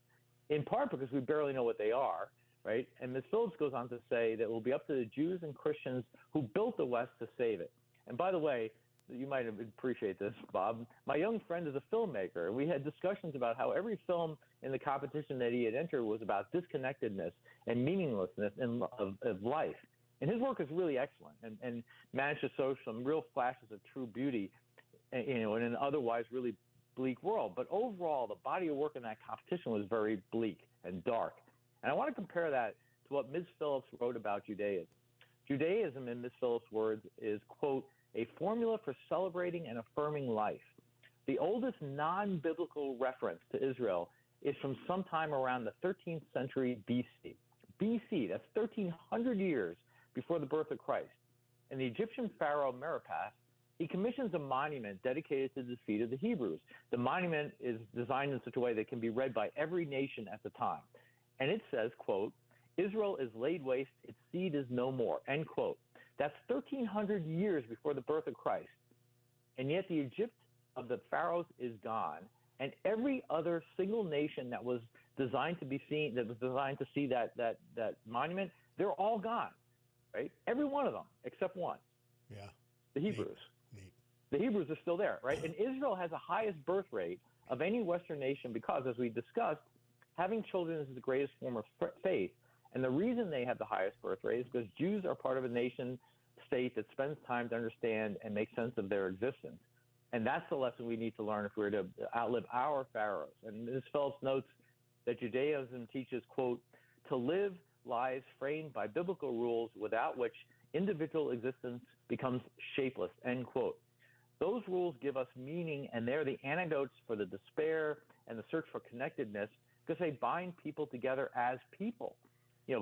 in part because we barely know what they are, right? And Ms. Phillips goes on to say that it will be up to the Jews and Christians who built the West to save it. And by the way, you might appreciate this, Bob. My young friend is a filmmaker, and we had discussions about how every film in the competition that he had entered was about disconnectedness and meaninglessness of life. And his work is really excellent and managed to show some real flashes of true beauty, in an otherwise really bleak world. But overall, the body of work in that competition was very bleak and dark. And I want to compare that to what Ms. Phillips wrote about Judaism. Judaism, in Ms. Phillips' words, is, quote, a formula for celebrating and affirming life. The oldest non-biblical reference to Israel is from sometime around the 13th century BC. BC, that's 1,300 years before the birth of Christ. And the Egyptian pharaoh Meropas, he commissions a monument dedicated to the defeat of the Hebrews. The monument is designed in such a way that it can be read by every nation at the time. And it says, quote, Israel is laid waste, its seed is no more, end quote. That's 1,300 years before the birth of Christ. And yet the Egypt of the pharaohs is gone. And every other single nation that was designed to be seen, that was designed to see that monument, they're all gone, right? Every one of them, except one. Yeah. The Hebrews. Neat. The Hebrews are still there, right? And Israel has the highest birth rate of any Western nation because, as we discussed, having children is the greatest form of faith. And the reason they have the highest birth rate is because Jews are part of a nation state that spends time to understand and make sense of their existence. And that's the lesson we need to learn if we're to outlive our pharaohs. And Ms. Phelps notes that Judaism teaches, quote, to live lives framed by biblical rules without which individual existence becomes shapeless, end quote. Those rules give us meaning, and they're the antidotes for the despair and the search for connectedness because they bind people together as people.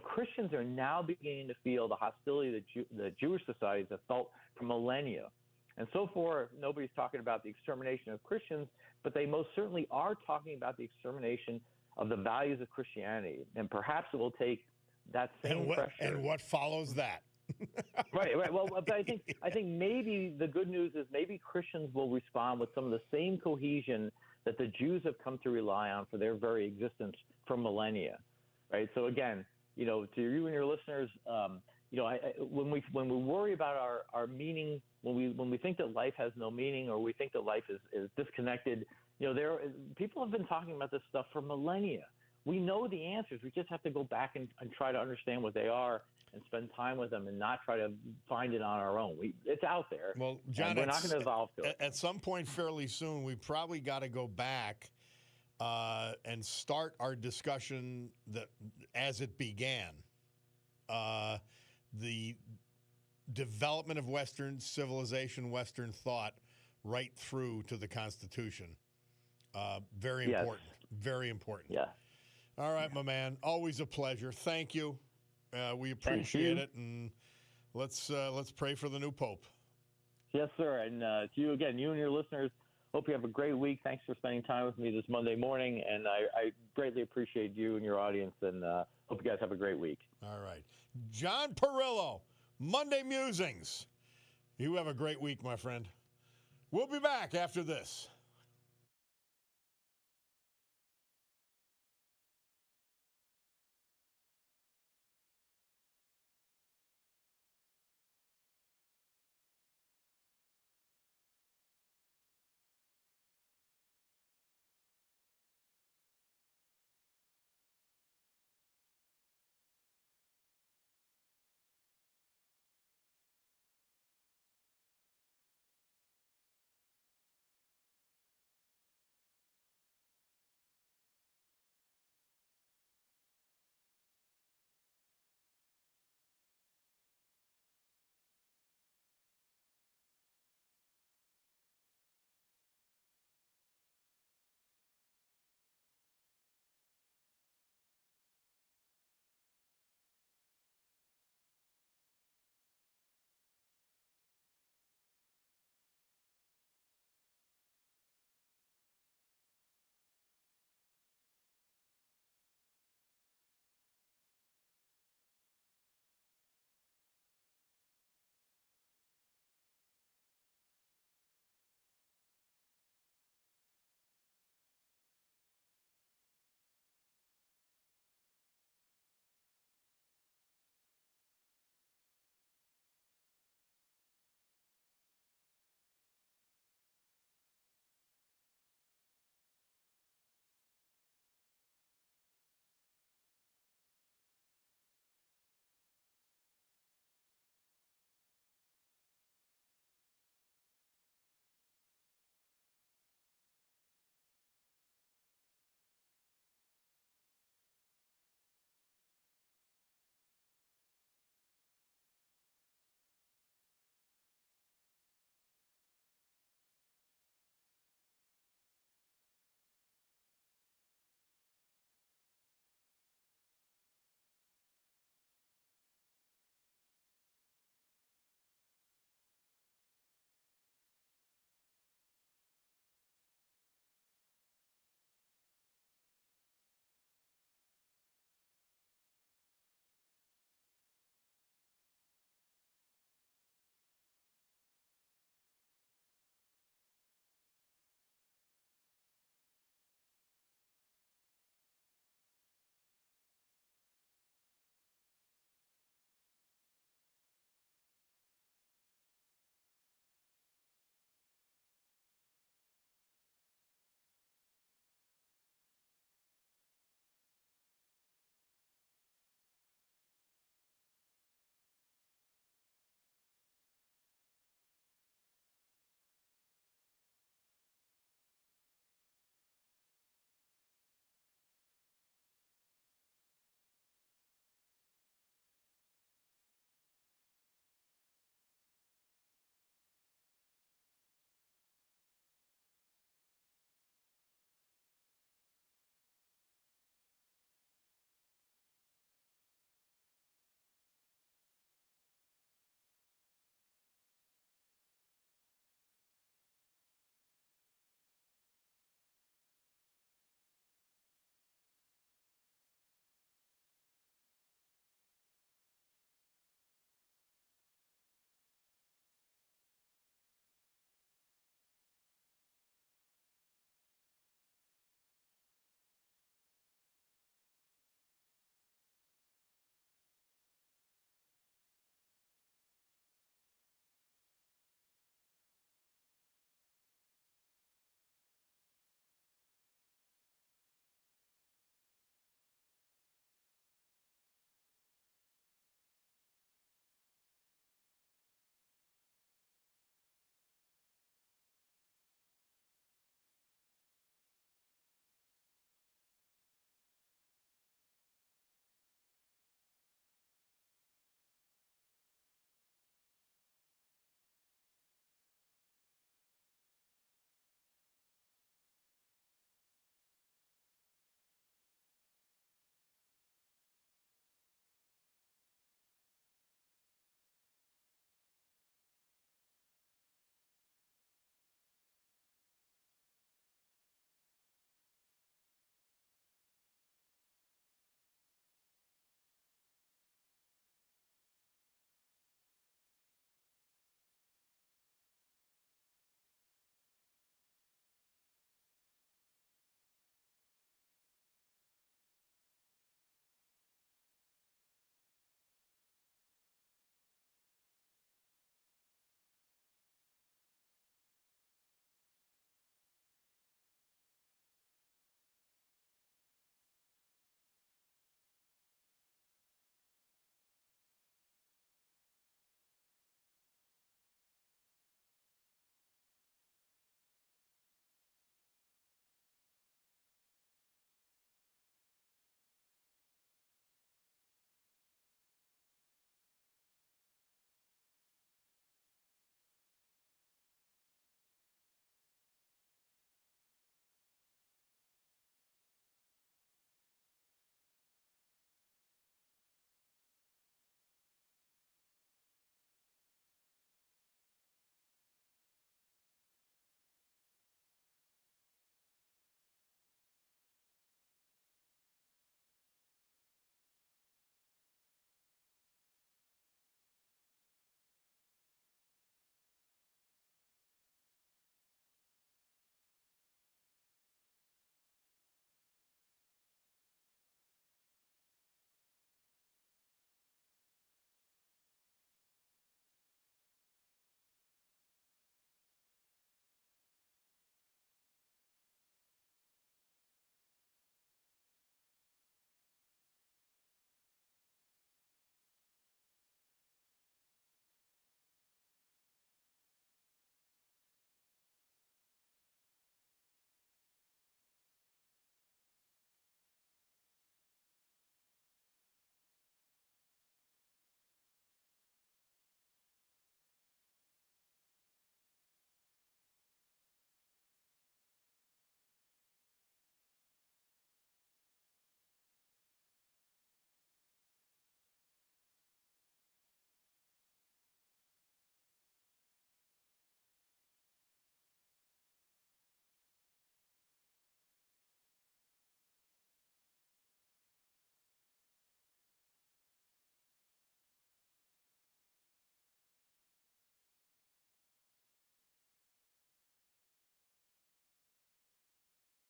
Christians are now beginning to feel the hostility that Jewish societies have felt for millennia. And so far, nobody's talking about the extermination of Christians, but they most certainly are talking about the extermination of the values of Christianity. And perhaps it will take that same pressure. And what follows that? Right. Well, but I think maybe the good news is maybe Christians will respond with some of the same cohesion that the Jews have come to rely on for their very existence for millennia. Right. So again, to you and your listeners, when we worry about our meaning, when we think that life has no meaning or we think that life is disconnected, people have been talking about this stuff for millennia. We know the answers. We just have to go back and try to understand what they are and spend time with them and not try to find it on our own. It's out there. Well, John, we're not going to evolve to it. At some point fairly soon, we probably got to go back and start our discussion as it began. The development of Western civilization, Western thought, right through to the Constitution. Very important. Very important. Yeah. All right, my man. Always a pleasure. Thank you. We appreciate it, and let's pray for the new Pope. Yes, sir. And to you again, you and your listeners, hope you have a great week. Thanks for spending time with me this Monday morning, and I greatly appreciate you and your audience, and hope you guys have a great week. All right. John Perillo, Monday Musings. You have a great week, my friend. We'll be back after this.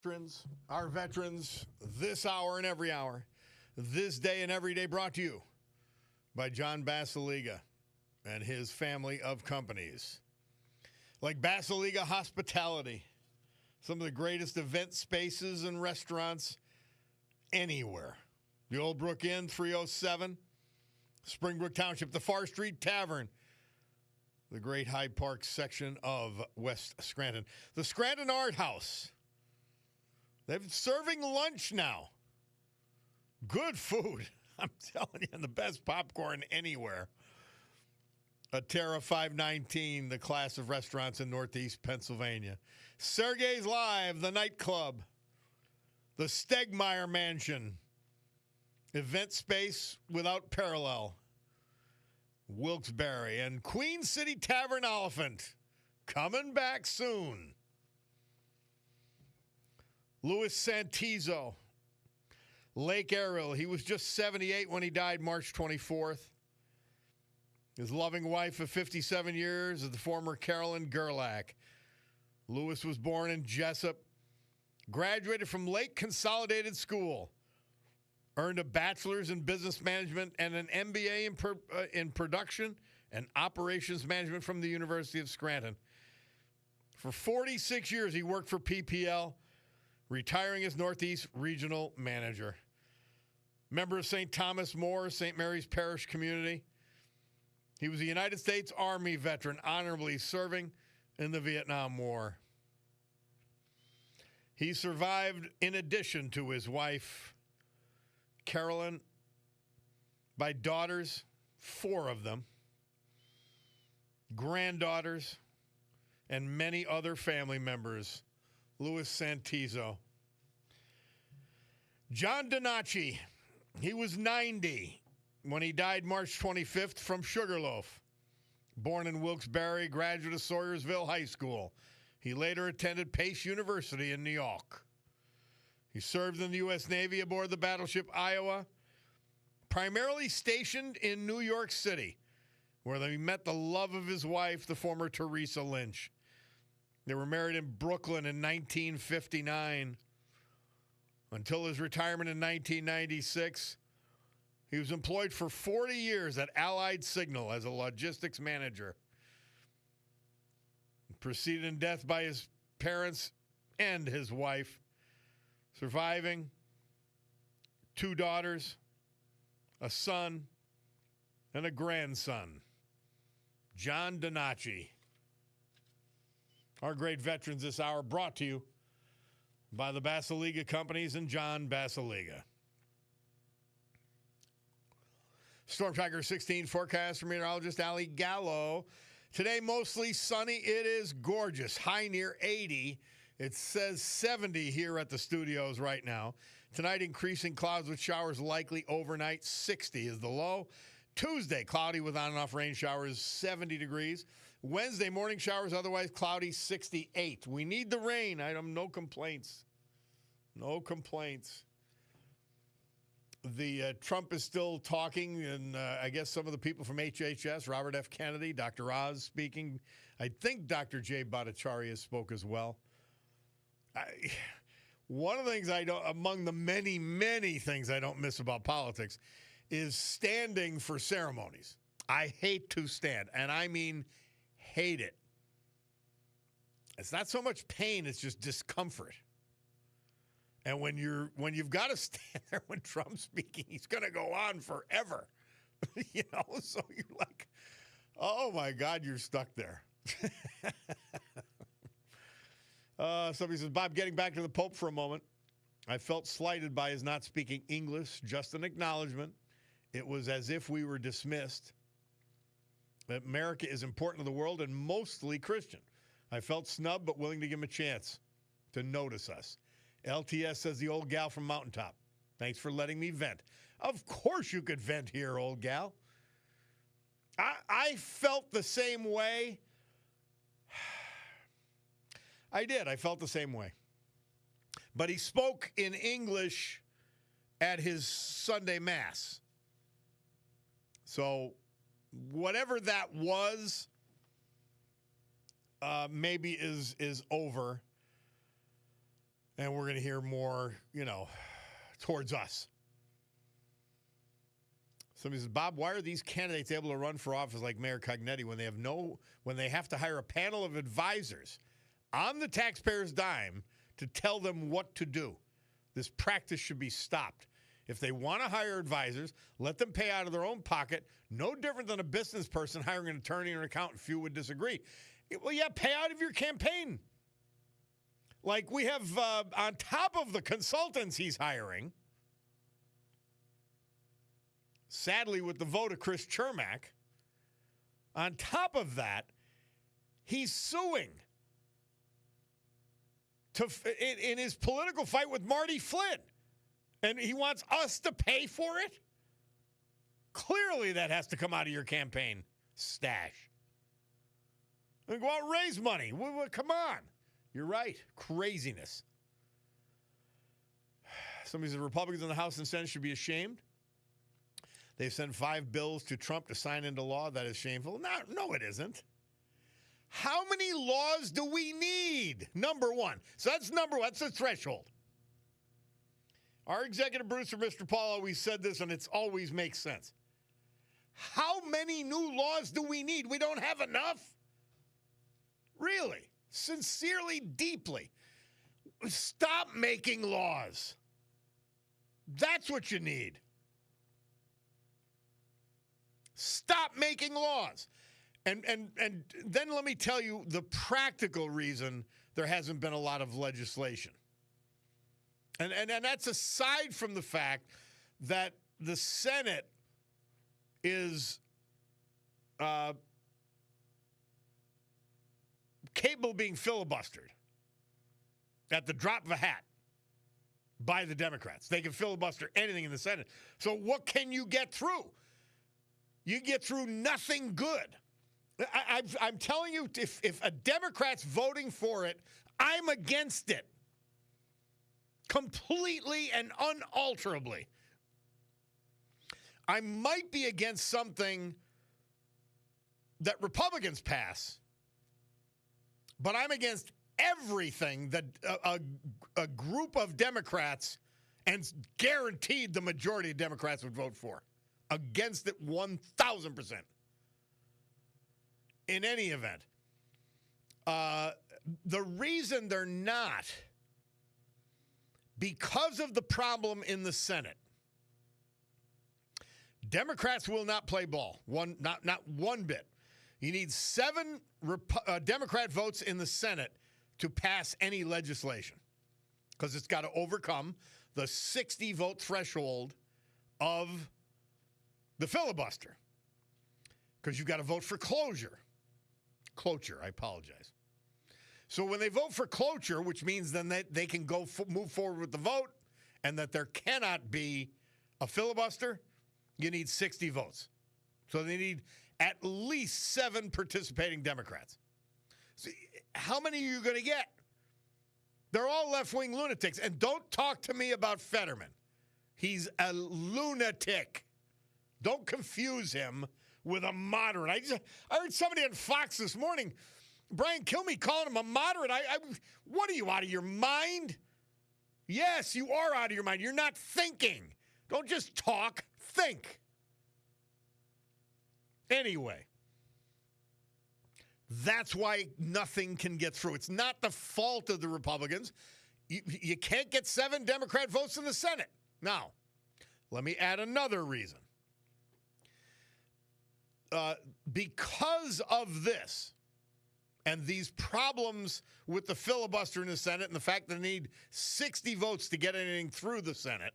Veterans, our veterans, this hour and every hour, this day and every day, brought to you by John Basiliga and his family of companies. Like Basiliga Hospitality, some of the greatest event spaces and restaurants anywhere. The Old Brook Inn, 307, Springbrook Township, the Far Street Tavern, the great Hyde Park section of West Scranton. The Scranton Art House. They're serving lunch now. Good food. I'm telling you, the best popcorn anywhere. Terra 519, the class of restaurants in Northeast Pennsylvania. Sergei's Live, the nightclub. The Stegmeyer Mansion. Event space without parallel. Wilkes-Barre and Queen City Tavern Elephant. Coming back soon. Louis Santizo, Lake Ariel. He was just 78 when he died March 24th. His loving wife of 57 years is the former Carolyn Gerlach. Louis was born in Jessup, graduated from Lake Consolidated School, earned a bachelor's in business management and an MBA in production and operations management from the University of Scranton. For 46 years, he worked for PPL, retiring as Northeast Regional Manager. Member of St. Thomas More, St. Mary's Parish Community. He was a United States Army veteran, honorably serving in the Vietnam War. He survived, in addition to his wife, Carolyn, by daughters, 4 of them, granddaughters, and many other family members. Louis Santizo. John Donacci, he was 90 when he died March 25th from Sugarloaf. Born in Wilkes-Barre, graduate of Sawyersville High School. He later attended Pace University in New York. He served in the U.S. Navy aboard the battleship Iowa, primarily stationed in New York City, where he met the love of his wife, the former Teresa Lynch. They were married in Brooklyn in 1959. Until his retirement in 1996, he was employed for 40 years at Allied Signal as a logistics manager. Preceded in death by his parents and his wife, surviving 2 daughters, a son, and a grandson. John Donacci. Our great veterans this hour brought to you by the Basiliga Companies and John Basiliga. Storm Tracker 16 forecast from meteorologist Ali Gallo. Today, mostly sunny. It is gorgeous. High near 80. It says 70 here at the studios right now. Tonight, increasing clouds with showers likely overnight. 60 is the low. Tuesday, cloudy with on and off rain showers, 70 degrees. Wednesday, morning showers, otherwise cloudy, 68. We need the rain. No complaints. No complaints. The Trump is still talking, and I guess some of the people from HHS, Robert F. Kennedy, Dr. Oz speaking. I think Dr. Jay Bhattacharya spoke as well. One of the things among the many, many things I don't miss about politics is standing for ceremonies. I hate to stand, and I mean hate it. It's not so much pain, it's just discomfort. And when you've got to stand there when Trump's speaking, he's going to go on forever. So you're like, oh my God, you're stuck there. Somebody says, Bob, getting back to the Pope for a moment. I felt slighted by his not speaking English, just an acknowledgement. It was as if we were dismissed. America is important to the world and mostly Christian. I felt snubbed, but willing to give him a chance to notice us. LTS says, the old gal from Mountaintop. Thanks for letting me vent. Of course you could vent here, old gal. I felt the same way. I did. I felt the same way. But he spoke in English at his Sunday Mass. So whatever that was, maybe is over. And we're going to hear more, towards us. Somebody says, Bob, why are these candidates able to run for office like Mayor Cognetti when they have to hire a panel of advisors on the taxpayer's dime to tell them what to do? This practice should be stopped. If they want to hire advisors, let them pay out of their own pocket. No different than a business person hiring an attorney or an accountant. Few would disagree. Well, yeah, pay out of your campaign. Like we have on top of the consultants he's hiring, sadly with the vote of Chris Chermak, on top of that, he's suing in his political fight with Marty Flynn. And he wants us to pay for it? Clearly that has to come out of your campaign stash. And go out and raise money. Come on. You're right. Craziness. Somebody says Republicans in the House and Senate should be ashamed. They've sent 5 bills to Trump to sign into law. That is shameful. No, it isn't. How many laws do we need? Number one. So that's number one. That's the threshold. Our executive producer, Mr. Paul, always said this, and it always makes sense. How many new laws do we need? We don't have enough. Really. Sincerely, deeply. Stop making laws. That's what you need. Stop making laws. And then let me tell you the practical reason there hasn't been a lot of legislation. And that's aside from the fact that the Senate is capable of being filibustered at the drop of a hat by the Democrats. They can filibuster anything in the Senate. So what can you get through? You get through nothing good. I'm telling you, if a Democrat's voting for it, I'm against it. Completely and unalterably. I might be against something that Republicans pass, but I'm against everything that a group of Democrats, and guaranteed the majority of Democrats would vote for. Against it 1,000%. In any event, the reason they're not, because of the problem in the Senate, Democrats will not play ball. Not one bit. You need 7 Democrat votes in the Senate to pass any legislation, because it's got to overcome the 60-vote threshold of the filibuster, because you've got to vote for cloture, I apologize. So when they vote for cloture, which means then that they can move forward with the vote and that there cannot be a filibuster, you need 60 votes. So they need at least 7 participating Democrats. So how many are you going to get? They're all left-wing lunatics. And don't talk to me about Fetterman. He's a lunatic. Don't confuse him with a moderate. I heard somebody on Fox this morning, Brian Kilmeade, calling him a moderate. What are you, out of your mind? Yes, you are out of your mind. You're not thinking. Don't just talk, think. Anyway, that's why nothing can get through. It's not the fault of the Republicans. You can't get 7 Democrat votes in the Senate. Now, let me add another reason. Because of this and these problems with the filibuster in the Senate and the fact that they need 60 votes to get anything through the Senate,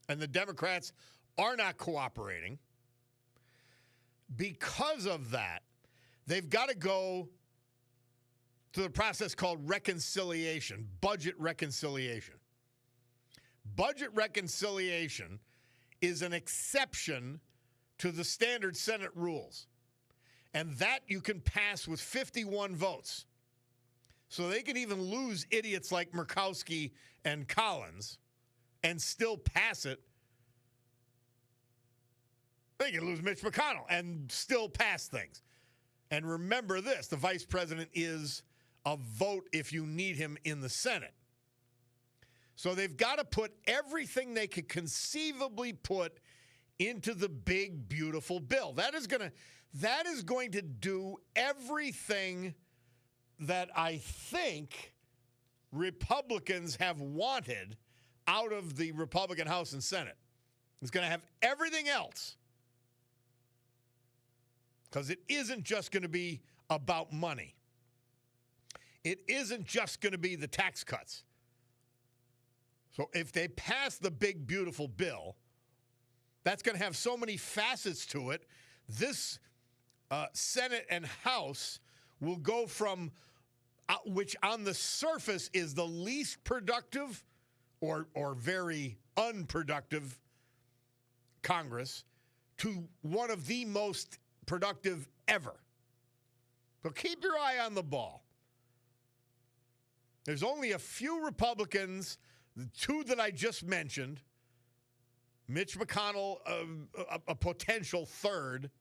and the Democrats are not cooperating, because of that, they've got to go to the process called reconciliation, budget reconciliation. Budget reconciliation is an exception to the standard Senate rules. And that you can pass with 51 votes. So they can even lose idiots like Murkowski and Collins and still pass it. They can lose Mitch McConnell and still pass things. And remember this, the vice president is a vote if you need him in the Senate. So they've got to put everything they could conceivably put into the big, beautiful bill. That is going to do everything that I think Republicans have wanted out of the Republican House and Senate. It's going to have everything else. Because it isn't just going to be about money. It isn't just going to be the tax cuts. So if they pass the big, beautiful bill, that's going to have so many facets to it. This Senate and House will go from, which on the surface is the least productive or very unproductive Congress, to one of the most productive ever. So keep your eye on the ball. There's only a few Republicans, the two that I just mentioned, Mitch McConnell, a potential third.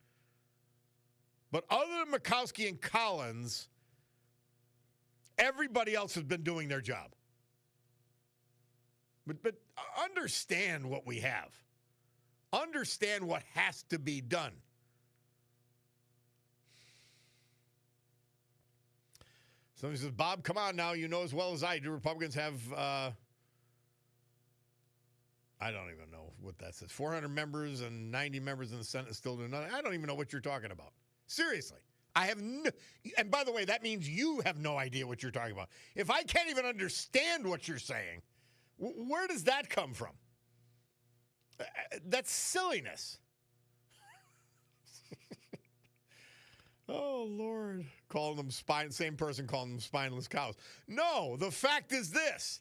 But other than Murkowski and Collins, everybody else has been doing their job. But understand what we have. Understand what has to be done. Somebody says, Bob, come on now. You know as well as I do, Republicans have, I don't even know what that says, 400 members and 90 members in the Senate still doing nothing. I don't even know what you're talking about. Seriously. I have no, and by the way, that means you have no idea what you're talking about. If I can't even understand what you're saying, where does that come from? That's silliness. Oh, Lord. Calling them same person calling them spineless cows. No, the fact is this.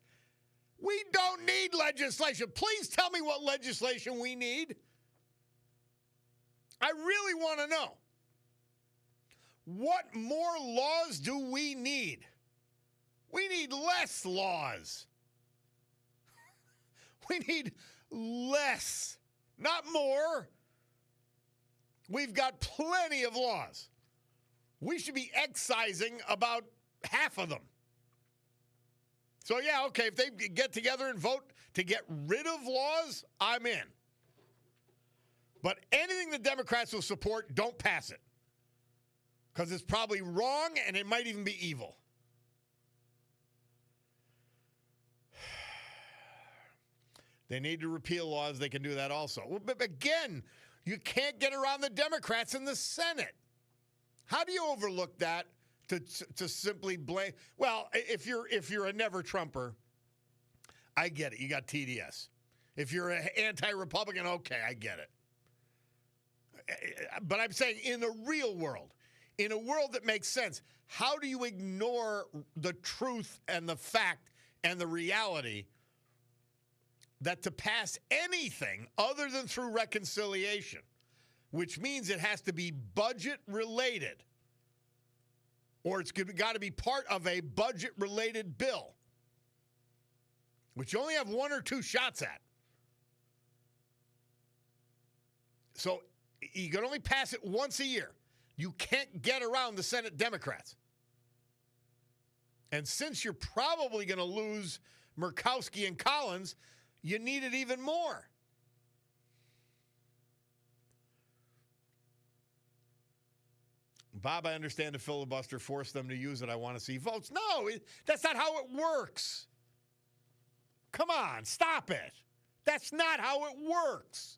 We don't need legislation. Please tell me what legislation we need. I really want to know. What more laws do we need? We need less laws. We need less, not more. We've got plenty of laws. We should be excising about half of them. So, yeah, okay, if they get together and vote to get rid of laws, I'm in. But anything the Democrats will support, don't pass it. Because it's probably wrong and it might even be evil. They need to repeal laws. They can do that also. Well, but again, you can't get around the Democrats in the Senate. How do you overlook that to simply blame? Well, if you're a never Trumper, I get it. You got TDS. If you're an anti-Republican, okay, I get it. But I'm saying in the real world, in a world that makes sense, how do you ignore the truth and the fact and the reality that to pass anything other than through reconciliation, which means it has to be budget related, or it's got to be part of a budget related bill, which you only have one or two shots at. So you can only pass it once a year. You can't get around the Senate Democrats. And since you're probably going to lose Murkowski and Collins, you need it even more. Bob, I understand the filibuster forced them to use it. I want to see votes. No, that's not how it works. Come on, stop it. That's not how it works.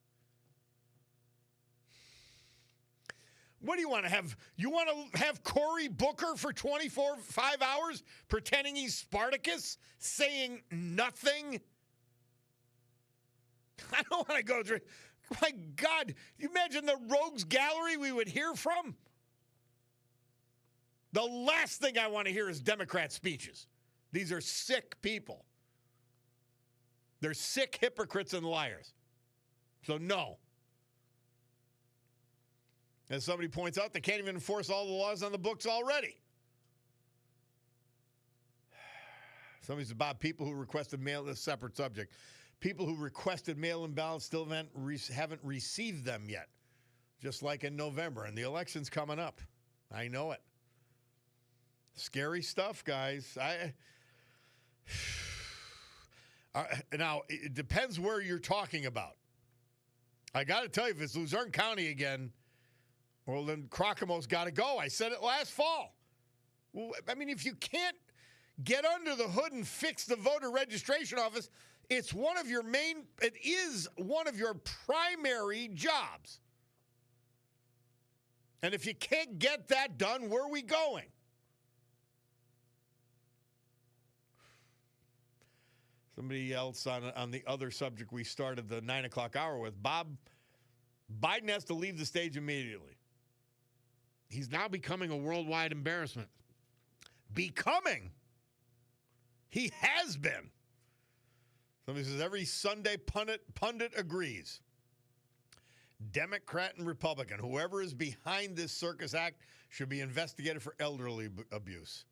What do you want to have? You want to have Cory Booker for 5 hours pretending he's Spartacus, saying nothing? I don't want to go through. My God, you imagine the rogues gallery we would hear from? The last thing I want to hear is Democrat speeches. These are sick people. They're sick hypocrites and liars. So no. As somebody points out, they can't even enforce all the laws on the books already. Somebody said, Bob, people who requested mail, a separate subject. People who requested mail-in ballots still haven't received them yet, just like in November. And the election's coming up. I know it. Scary stuff, guys. Now, it depends where you're talking about. I got to tell you, if it's Luzerne County again, well, then Crockemo's got to go. I said it last fall. Well, I mean, if you can't get under the hood and fix the voter registration office, it is one of your primary jobs. And if you can't get that done, where are we going? Somebody else on the other subject we started the 9 o'clock hour with, Bob, Biden has to leave the stage immediately. He's now becoming a worldwide embarrassment. Becoming. He has been. Somebody says every Sunday pundit agrees. Democrat and Republican, whoever is behind this circus act should be investigated for elderly abuse.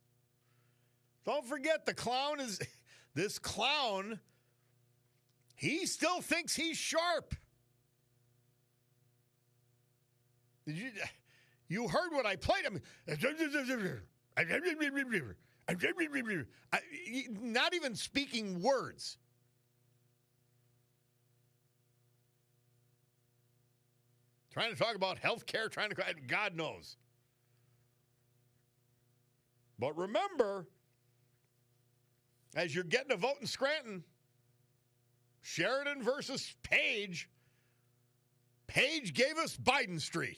Don't forget, this clown, he still thinks he's sharp. You heard what I played him. Not even speaking words. Trying to talk about health care, God knows. But remember, as you're getting a vote in Scranton, Sheridan versus Page, Page gave us Biden Street.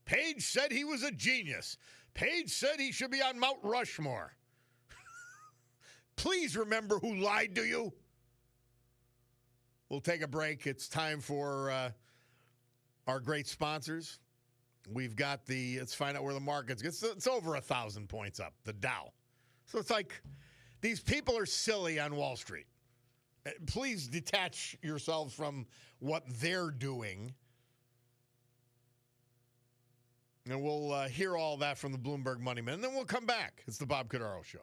Page said he was a genius. Page said he should be on Mount Rushmore. Please remember who lied to you. We'll take a break. It's time for our great sponsors. We've got let's find out where the market's. It's over 1,000 points up, the Dow. So it's like these people are silly on Wall Street. Please detach yourselves from what they're doing. And we'll hear all that from the Bloomberg Money Man. And then we'll come back. It's the Bob Cordaro Show.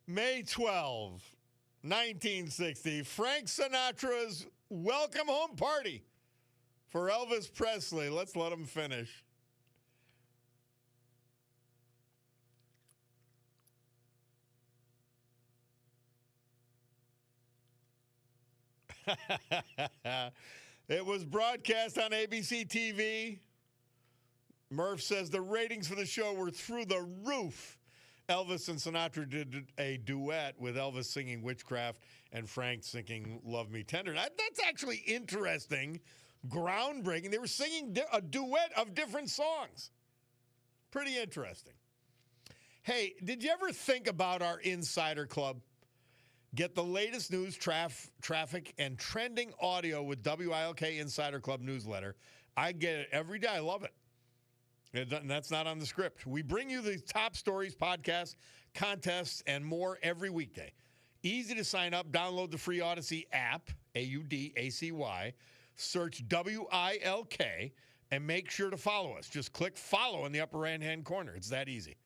May 12, 1960, Frank Sinatra's welcome home party for Elvis Presley. Let's let him finish. It was broadcast on ABC TV. Murph says the ratings for the show were through the roof. Elvis and Sinatra did a duet with Elvis singing Witchcraft and Frank singing Love Me Tender. That's actually interesting, groundbreaking. They were singing a duet of different songs. Pretty interesting. Hey, did you ever think about our Insider Club? Get the latest news, traffic, and trending audio with WILK Insider Club newsletter. I get it every day. I love it. And that's not on the script. We bring you the top stories, podcasts, contests, and more every weekday. Easy to sign up. Download the free Odyssey app, AUDACY. Search WILK, and make sure to follow us. Just click follow in the upper right-hand corner. It's that easy.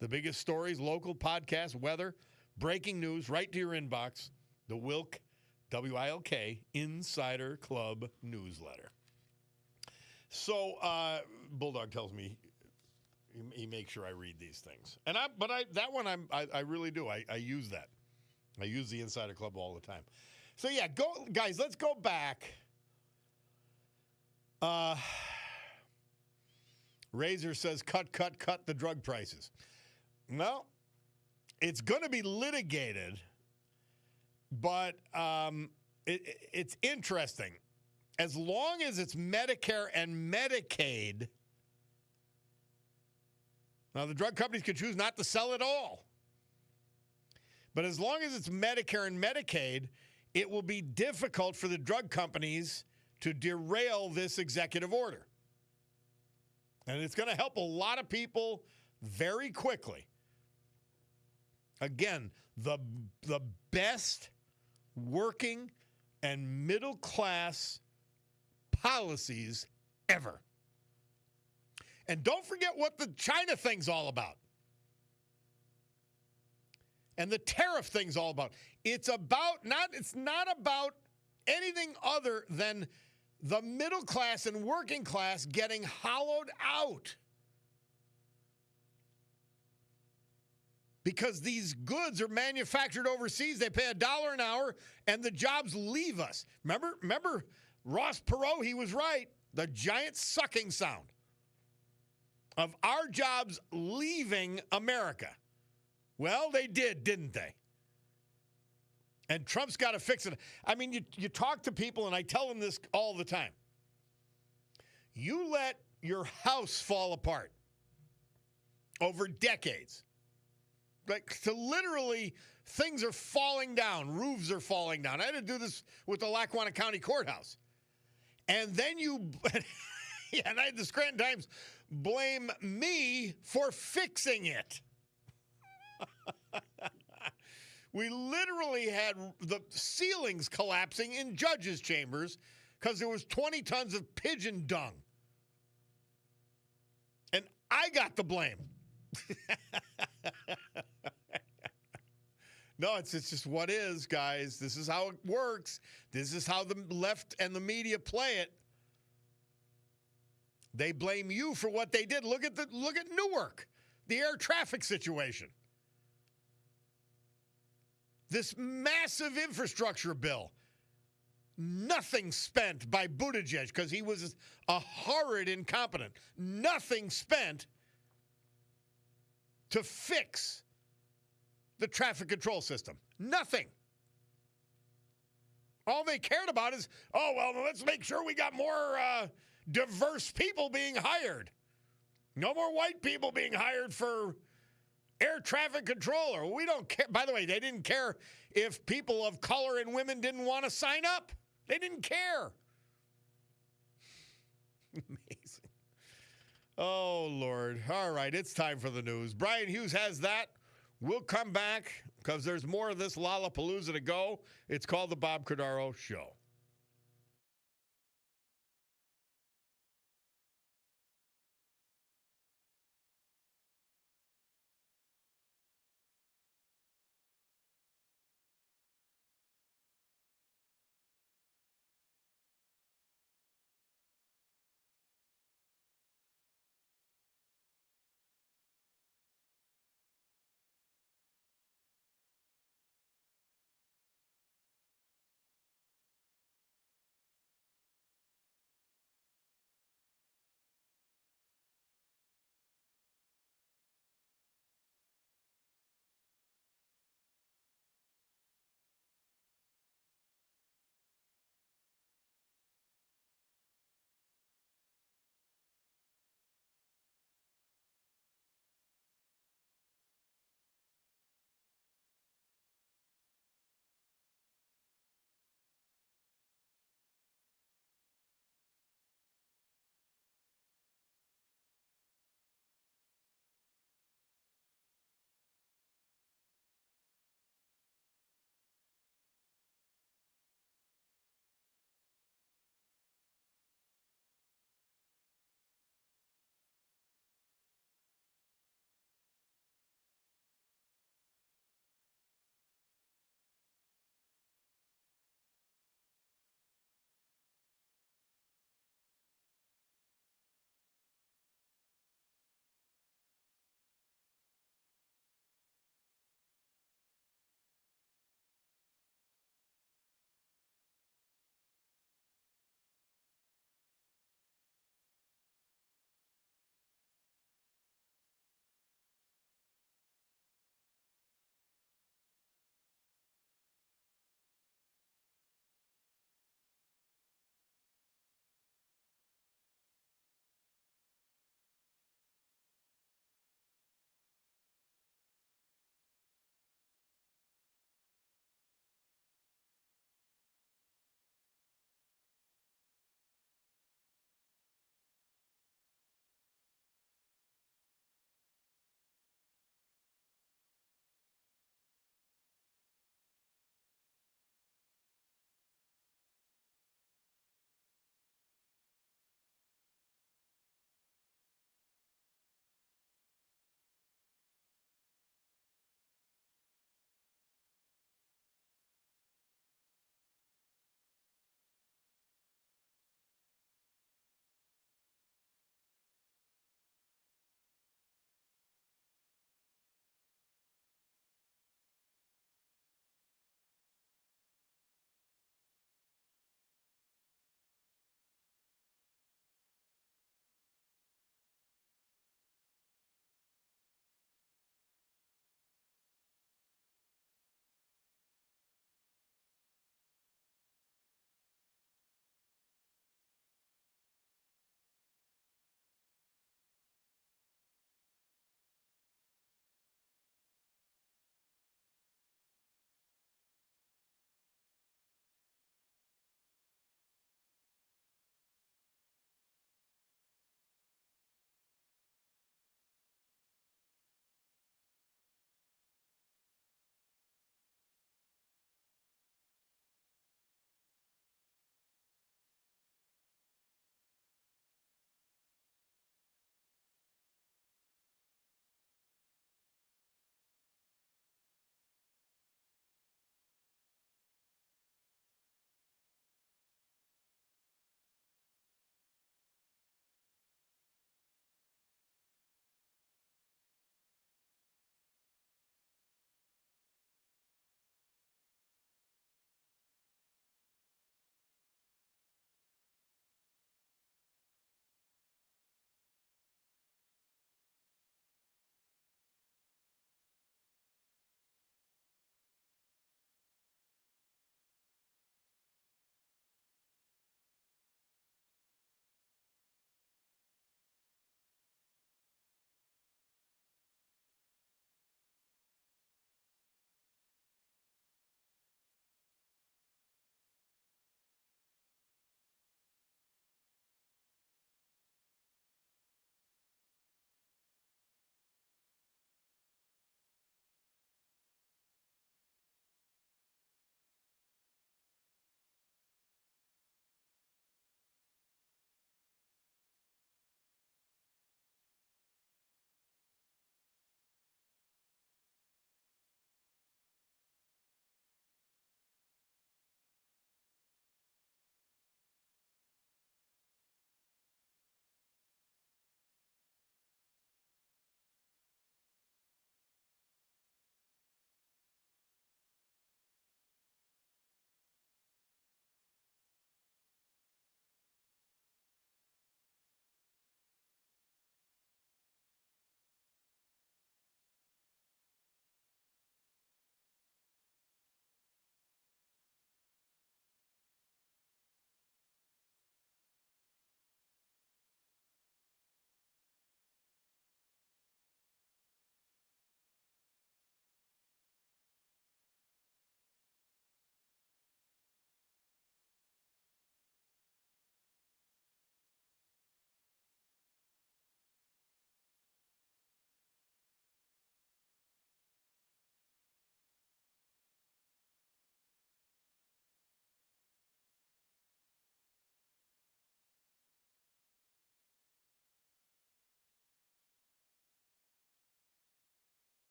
The biggest stories, local podcasts, weather, breaking news, right to your inbox. The WILK Insider Club newsletter. So, Bulldog tells me he makes sure I read these things, and I really do. I use that. I use the Insider Club all the time. So yeah, guys. Let's go back. Razor says cut the drug prices. No, it's going to be litigated, but it's interesting. As long as it's Medicare and Medicaid, now the drug companies can choose not to sell it all. But as long as it's Medicare and Medicaid, it will be difficult for the drug companies to derail this executive order. And it's going to help a lot of people very quickly. Again, the best working and middle class policies ever. And don't forget what the China thing's all about. And the tariff thing's all about. It's not about anything other than the middle class and working class getting hollowed out. Because these goods are manufactured overseas, they pay $1 an hour, and the jobs leave us. Remember Ross Perot, he was right. The giant sucking sound of our jobs leaving America. Well, they did, didn't they? And Trump's got to fix it. I mean, you talk to people, and I tell them this all the time. You let your house fall apart over decades. Like, so literally, things are falling down. Roofs are falling down. I had to do this with the Lackawanna County Courthouse. And then and I had the Scranton Times blame me for fixing it. We literally had the ceilings collapsing in judges' chambers because there was 20 tons of pigeon dung. And I got the blame. No, it's just what is, guys. This is how it works. This is how the left and the media play it. They blame you for what they did. Look at Newark, the air traffic situation. This massive infrastructure bill. Nothing spent by Buttigieg because he was a horrid incompetent. Nothing spent to fix the traffic control system. Nothing. All they cared about is, let's make sure we got more diverse people being hired. No more white people being hired for air traffic controller. We don't care. By the way, they didn't care if people of color and women didn't want to sign up. They didn't care. Amazing. Oh, Lord. All right, it's time for the news. Brian Hughes has that. We'll come back because there's more of this Lollapalooza to go. It's called the Bob Cordaro Show.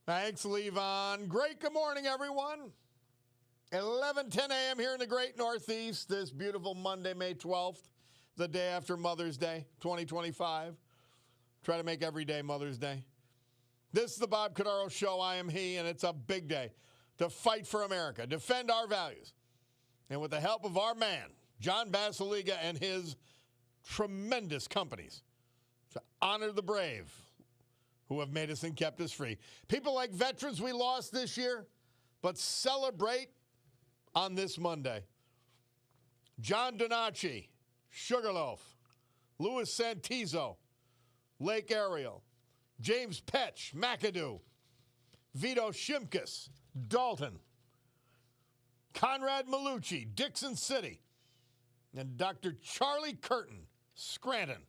Thanks, Levon. Great good morning, everyone. 11:10 a.m. here in the great Northeast, this beautiful Monday, May 12th, the day after Mother's Day, 2025. Try to make every day Mother's Day. This is the Bob Cordaro Show. I am he, and it's a big day to fight for America, defend our values, and with the help of our man, John Basiliga, and his tremendous companies, to honor the brave who have made us and kept us free. People like veterans we lost this year, but celebrate on this Monday. John Donacci, Sugarloaf, Louis Santizo, Lake Ariel, James Petch, McAdoo, Vito Shimkus, Dalton, Conrad Malucci, Dixon City, and Dr. Charlie Curtin, Scranton.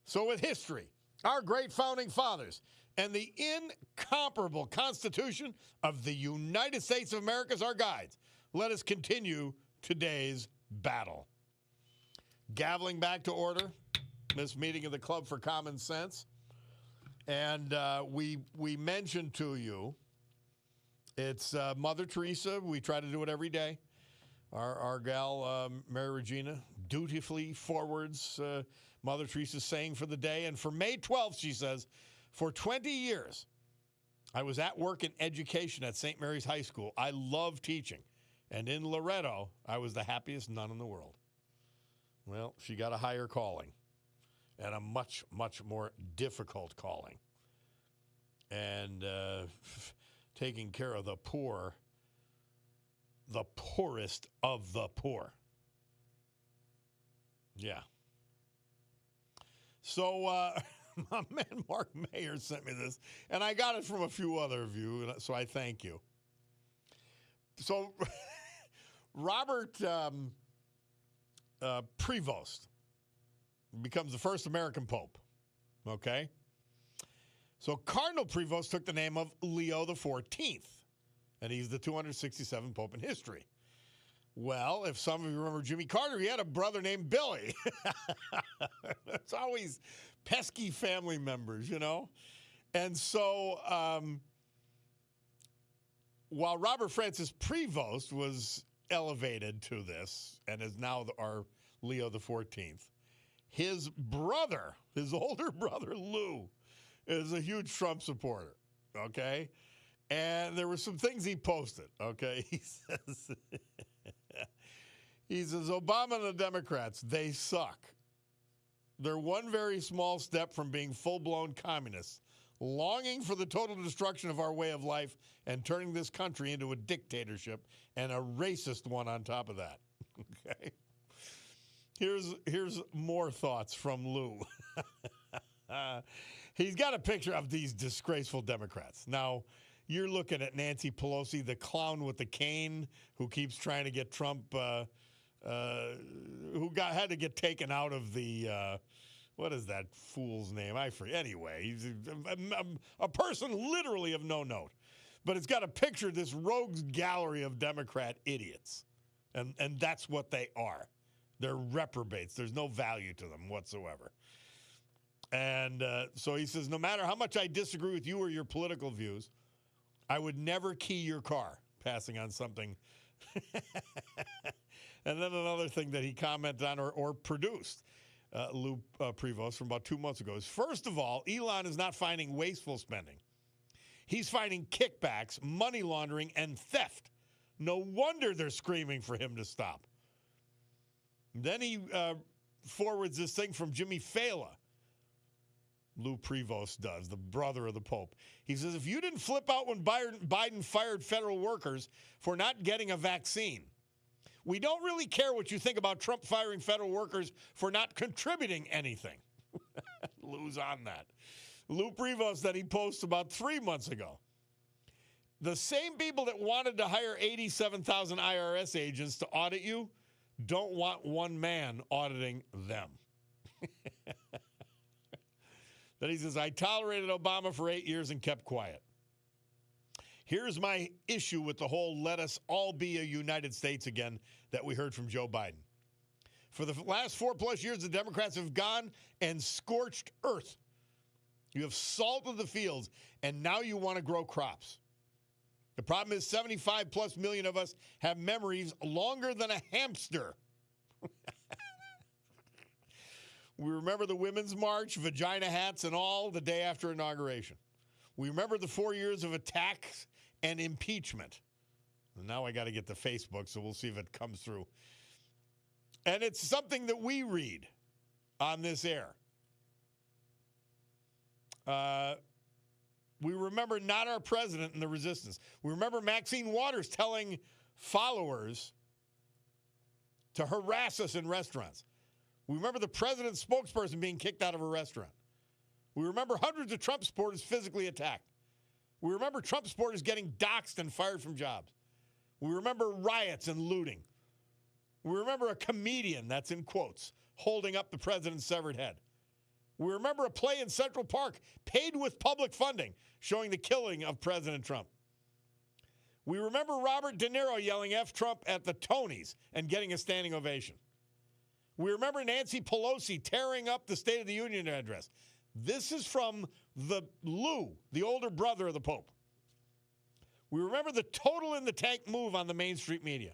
So with history, our great founding fathers, and the incomparable Constitution of the United States of America as our guides, let us continue today's battle. Gaveling back to order, this meeting of the Club for Common Sense. And we mentioned to you, it's Mother Teresa. We try to do it every day. Our gal, Mary Regina, dutifully forwards Mother Teresa's saying for the day. And for May 12th, she says, for 20 years, I was at work in education at St. Mary's High School. I love teaching. And in Loretto, I was the happiest nun in the world. Well, she got a higher calling and a much, much more difficult calling. And taking care of the poor, the poorest of the poor. Yeah. So my man Mark Mayer sent me this, and I got it from a few other of you, so I thank you. So Robert Prevost becomes the first American pope, okay? So Cardinal Prevost took the name of Leo XIV, and he's the 267th pope in history. Well, if some of you remember Jimmy Carter, he had a brother named Billy. It's always pesky family members, you know? And so while Robert Francis Prevost was elevated to this and is now our Leo XIV, his brother, his older brother, Lou, is a huge Trump supporter, okay? And there were some things he posted, okay? He says, Obama and the Democrats, they suck. They're one very small step from being full-blown communists, longing for the total destruction of our way of life and turning this country into a dictatorship and a racist one on top of that, okay? Here's more thoughts from Lou. He's got a picture of these disgraceful Democrats. Now, you're looking at Nancy Pelosi, the clown with the cane, who keeps trying to get Trump, who had to get taken out of the, what is that fool's name? I forget. Anyway, he's a person literally of no note. But it's got a picture of this rogues gallery of Democrat idiots. And that's what they are. They're reprobates. There's no value to them whatsoever. And so he says, no matter how much I disagree with you or your political views, I would never key your car, passing on something. And then another thing that he commented on or produced, Lou Prevost, from about 2 months ago, is first of all, Elon is not finding wasteful spending. He's finding kickbacks, money laundering, and theft. No wonder they're screaming for him to stop. Then he forwards this thing from Jimmy Fallon. Lou Prevost does, the brother of the Pope. He says, if you didn't flip out when Biden fired federal workers for not getting a vaccine, we don't really care what you think about Trump firing federal workers for not contributing anything. Lou's on that. Lou Prevost that he posted about 3 months ago. The same people that wanted to hire 87,000 IRS agents to audit you don't want one man auditing them. Then he says, I tolerated Obama for 8 years and kept quiet. Here's my issue with the whole let us all be a United States again that we heard from Joe Biden. For the last 4+ years, the Democrats have gone and scorched earth You have salted the fields, and now you want to grow crops. The problem is 75 plus million of us have memories longer than a hamster. We remember the Women's March, vagina hats, and all the day after inauguration. We remember the 4 years of attacks and impeachment. And now I got to get to Facebook, so we'll see if it comes through. And it's something that we read on this air. We remember not our president and the resistance. We remember Maxine Waters telling followers to harass us in restaurants. We remember the president's spokesperson being kicked out of a restaurant. We remember hundreds of Trump supporters physically attacked. We remember Trump supporters getting doxxed and fired from jobs. We remember riots and looting. We remember a comedian, that's in quotes, holding up the president's severed head. We remember a play in Central Park paid with public funding showing the killing of President Trump. We remember Robert De Niro yelling F Trump at the Tonys and getting a standing ovation. We remember Nancy Pelosi tearing up the State of the Union address. This is from the Lou, the older brother of the Pope. We remember the total in the tank move on the Main Street media.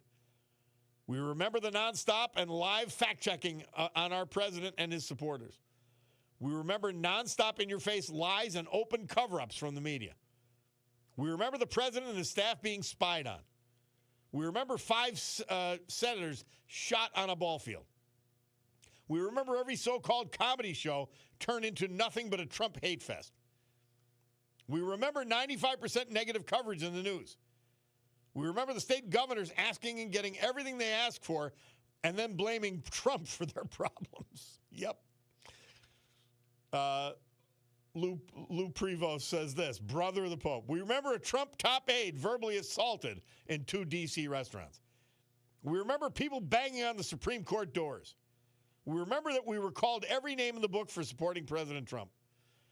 We remember the nonstop and live fact-checking on our president and his supporters. We remember nonstop in-your-face lies and open cover-ups from the media. We remember the president and his staff being spied on. We remember 5 senators shot on a ball field. We remember every so-called comedy show turned into nothing but a Trump hate fest. We remember 95% negative coverage in the news. We remember the state governors asking and getting everything they asked for and then blaming Trump for their problems. Yep. Lou Prevost says this, brother of the Pope. We remember a Trump top aide verbally assaulted in 2 D.C. restaurants. We remember people banging on the Supreme Court doors. We remember that we were called every name in the book for supporting President Trump.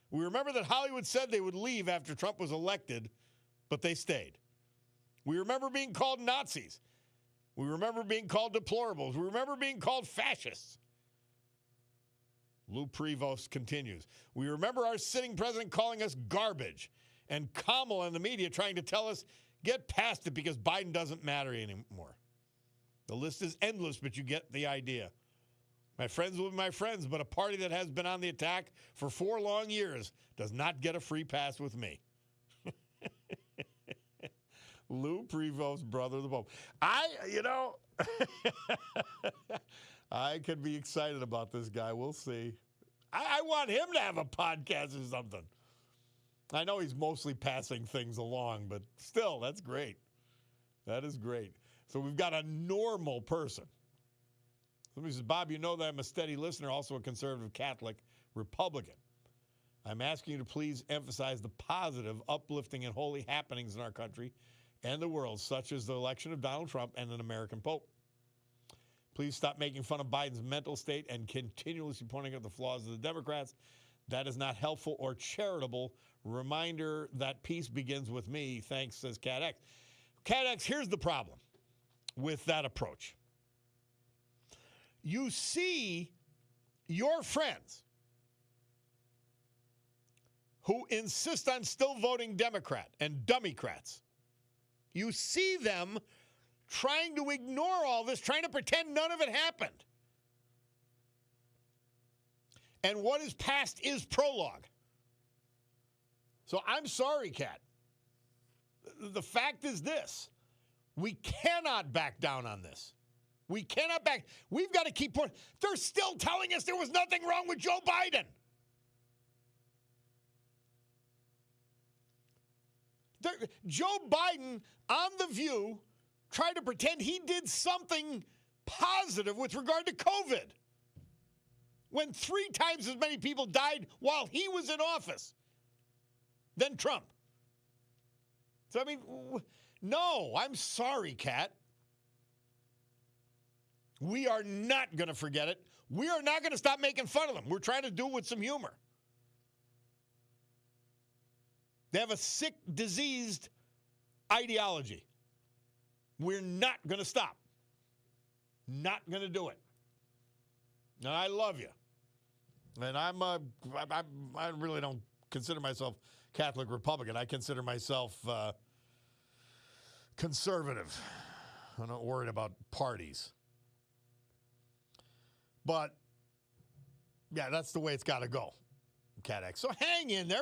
We remember that Hollywood said they would leave after Trump was elected, but they stayed. We remember being called Nazis. We remember being called deplorables. We remember being called fascists. Lou Prevost continues. We remember our sitting president calling us garbage and Kamala and the media trying to tell us, get past it because Biden doesn't matter anymore. The list is endless, but you get the idea. My friends will be my friends, but a party that has been on the attack for 4 long years does not get a free pass with me. Lou Prevost, brother of the Pope. I could be excited about this guy. We'll see. I want him to have a podcast or something. I know he's mostly passing things along, but still, that's great. That is great. So we've got a normal person. Somebody says, Bob, you know that I'm a steady listener, also a conservative Catholic Republican. I'm asking you to please emphasize the positive, uplifting, and holy happenings in our country and the world, such as the election of Donald Trump and an American Pope. Please stop making fun of Biden's mental state and continuously pointing out the flaws of the Democrats. That is not helpful or charitable. Reminder that peace begins with me. Thanks, says Cat X. Cat X, here's the problem with that approach. You see your friends who insist on still voting Democrat and Dummycrats. You see them trying to ignore all this, trying to pretend none of it happened. And what is past is prologue. So I'm sorry, Kat. The fact is this. We cannot back down on this. We cannot back. We've got to keep pushing. They're still telling us there was nothing wrong with Joe Biden. Joe Biden on The View tried to pretend he did something positive with regard to COVID when 3 times as many people died while he was in office than Trump. So, I mean, no, I'm sorry, Kat. We are not going to forget it. We are not going to stop making fun of them. We're trying to do it with some humor. They have a sick, diseased ideology. We're not going to stop. Not going to do it. And I love you. And I really don't consider myself Catholic Republican. I consider myself conservative. I'm not worried about parties. But, yeah, that's the way it's got to go, CatX. So hang in there.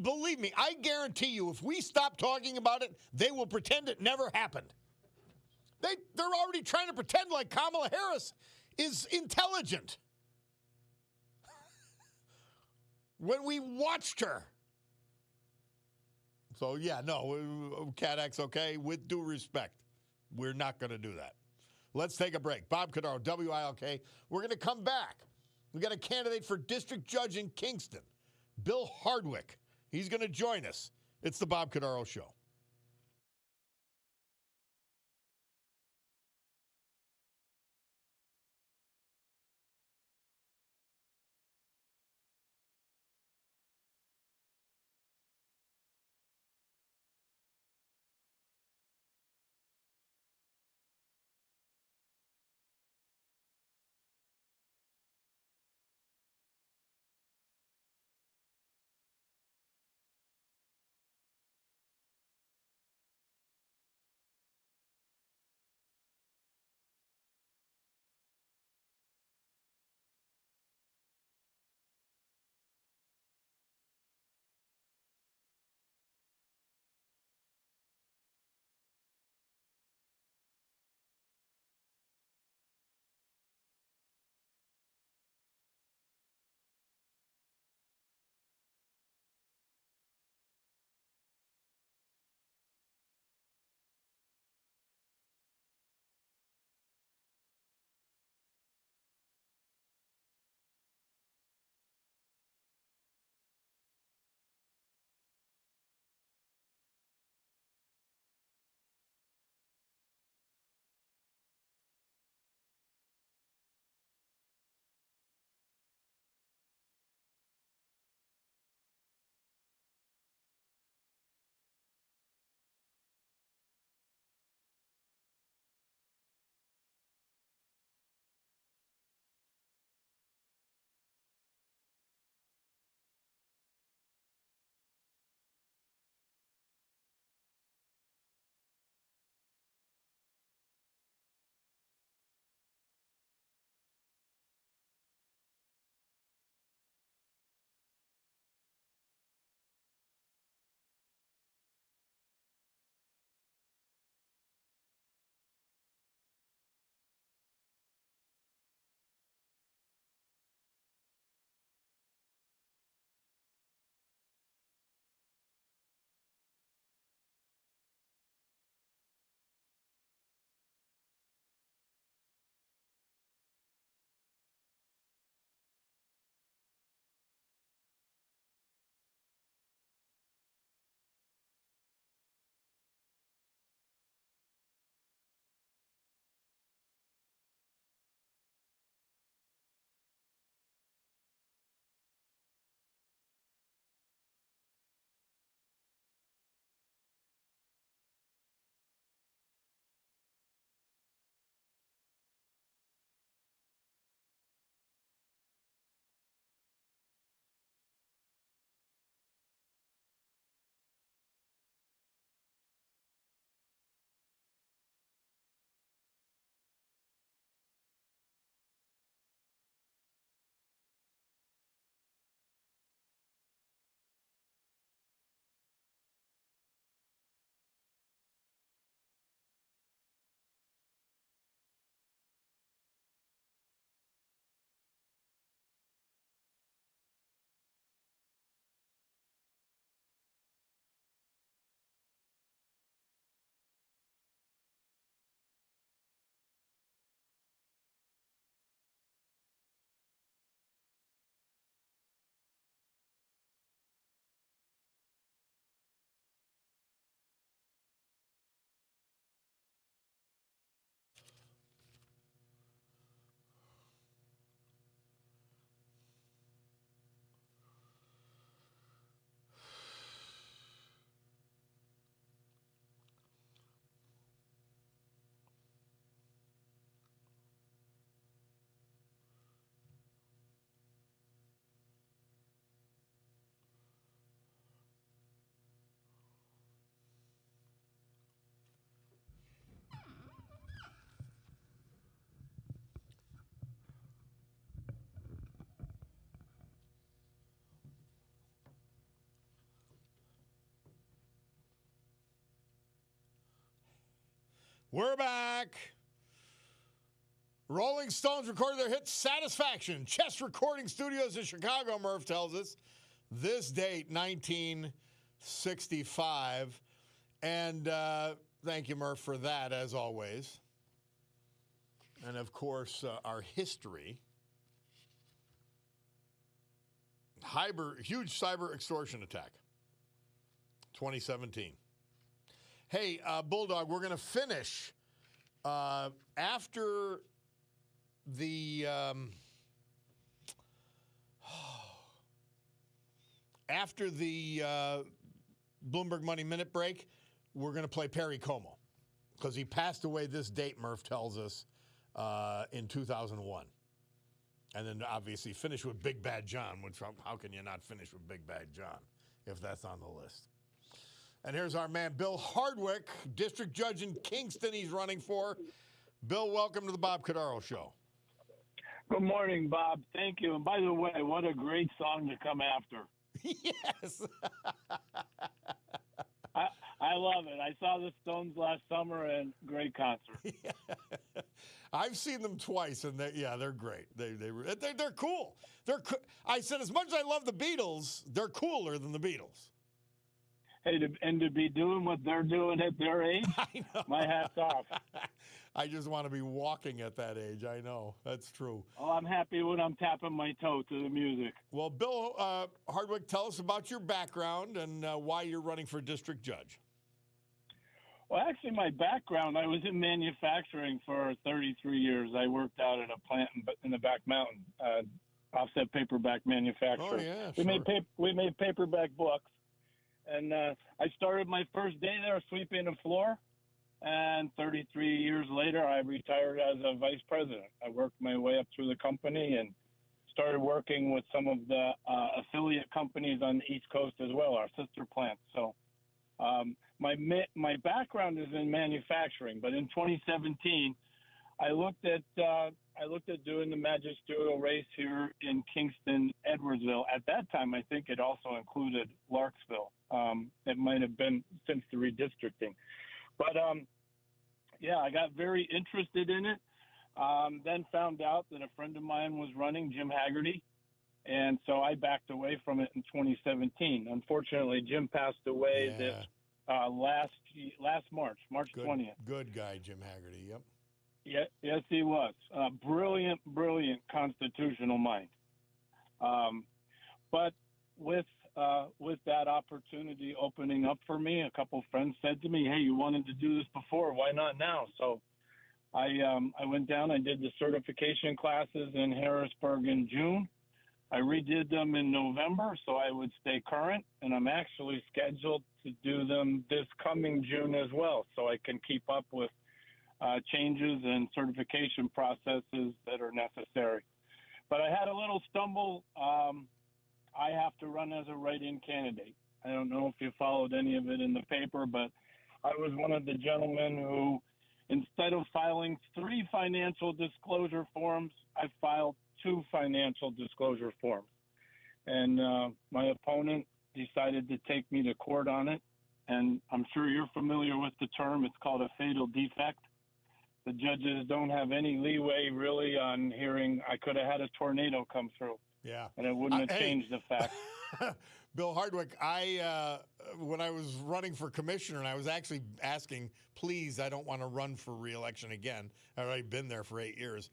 Believe me, I guarantee you, if we stop talking about it, they will pretend it never happened. They're already trying to pretend like Kamala Harris is intelligent. When we watched her. So, yeah, no, CatX, okay, with due respect, we're not going to do that. Let's take a break. Bob Cordaro, WILK. We're going to come back. We got a candidate for district judge in Kingston, Bill Hardwick. He's going to join us. It's the Bob Cordaro Show. We're back. Rolling Stones recorded their hit Satisfaction. Chess Recording Studios in Chicago, Murph tells us. This date, 1965. And thank you, Murph, for that, as always. And, of course, our history. Huge cyber extortion attack. 2017. Hey, Bulldog, we're going to finish after the Bloomberg Money Minute break. We're going to play Perry Como because he passed away this date, Murph tells us, in 2001. And then obviously finish with Big Bad John, which how can you not finish with Big Bad John if that's on the list? And here's our man, Bill Hardwick, district judge in Kingston he's running for. Bill, welcome to the Bob Cordaro Show. Good morning, Bob. Thank you. And by the way, what a great song to come after. Yes. I love it. I saw the Stones last summer and great concert. Yeah. I've seen them twice, and they're great. They're cool. I said, as much as I love the Beatles, they're cooler than the Beatles. Hey, to be doing what they're doing at their age, I know. My hat's off. I just want to be walking at that age. I know. That's true. Oh, I'm happy when I'm tapping my toe to the music. Well, Bill Hardwick, tell us about your background and why you're running for district judge. Well, actually, my background, I was in manufacturing for 33 years. I worked out at a plant in the back mountain, offset paperback manufacturer. Oh, yeah, sure. We made paperback books. And I started my first day there sweeping the floor. And 33 years later, I retired as a vice president. I worked my way up through the company and started working with some of the affiliate companies on the East Coast as well, our sister plants. So my background is in manufacturing, but in 2017, I looked at doing the magisterial race here in Kingston, Edwardsville. At that time, I think it also included Larksville. It might have been since the redistricting. But, I got very interested in it. Then found out that a friend of mine was running, Jim Haggerty. And so I backed away from it in 2017. Unfortunately, Jim passed away this last March 20th. Good guy, Jim Haggerty, yep. Yeah, yes, he was. Brilliant constitutional mind. But with that opportunity opening up for me, a couple of friends said to me, "Hey, you wanted to do this before. Why not now?" So I went down. I did the certification classes in Harrisburg in June. I redid them in November so I would stay current, and I'm actually scheduled to do them this coming June as well, so I can keep up with changes and certification processes that are necessary. But I had a little stumble. I have to run as a write-in candidate. I don't know if you followed any of it in the paper, but I was one of the gentlemen who, instead of filing 3 financial disclosure forms, I filed 2 financial disclosure forms. And my opponent decided to take me to court on it. And I'm sure you're familiar with the term. It's called a fatal defect. The judges don't have any leeway really on hearing I could have had a tornado come through. Yeah. And it wouldn't have changed the fact. Bill Hardwick, when I was running for commissioner, and I was actually asking, please, I don't want to run for re-election again. I've already been there for 8 years.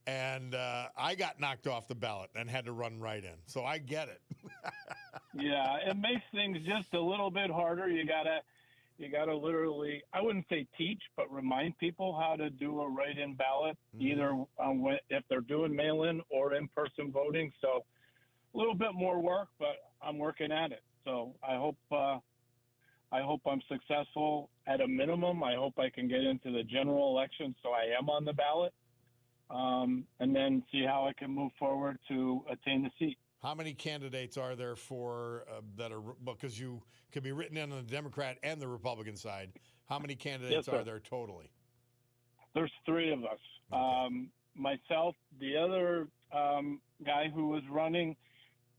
And I got knocked off the ballot and had to run right in. So I get it. Yeah, it makes things just a little bit harder. You gotta literally, I wouldn't say teach, but remind people how to do a write-in ballot, either if they're doing mail-in or in-person voting. So a little bit more work, but I'm working at it. So I hope I'm successful at a minimum. I hope I can get into the general election so I am on the ballot, and then see how I can move forward to attain the seat. How many candidates are there for that are, because you could be written in on the Democrat and the Republican side? How many candidates are there totally? There's 3 of us. Okay. Myself, the other guy who was running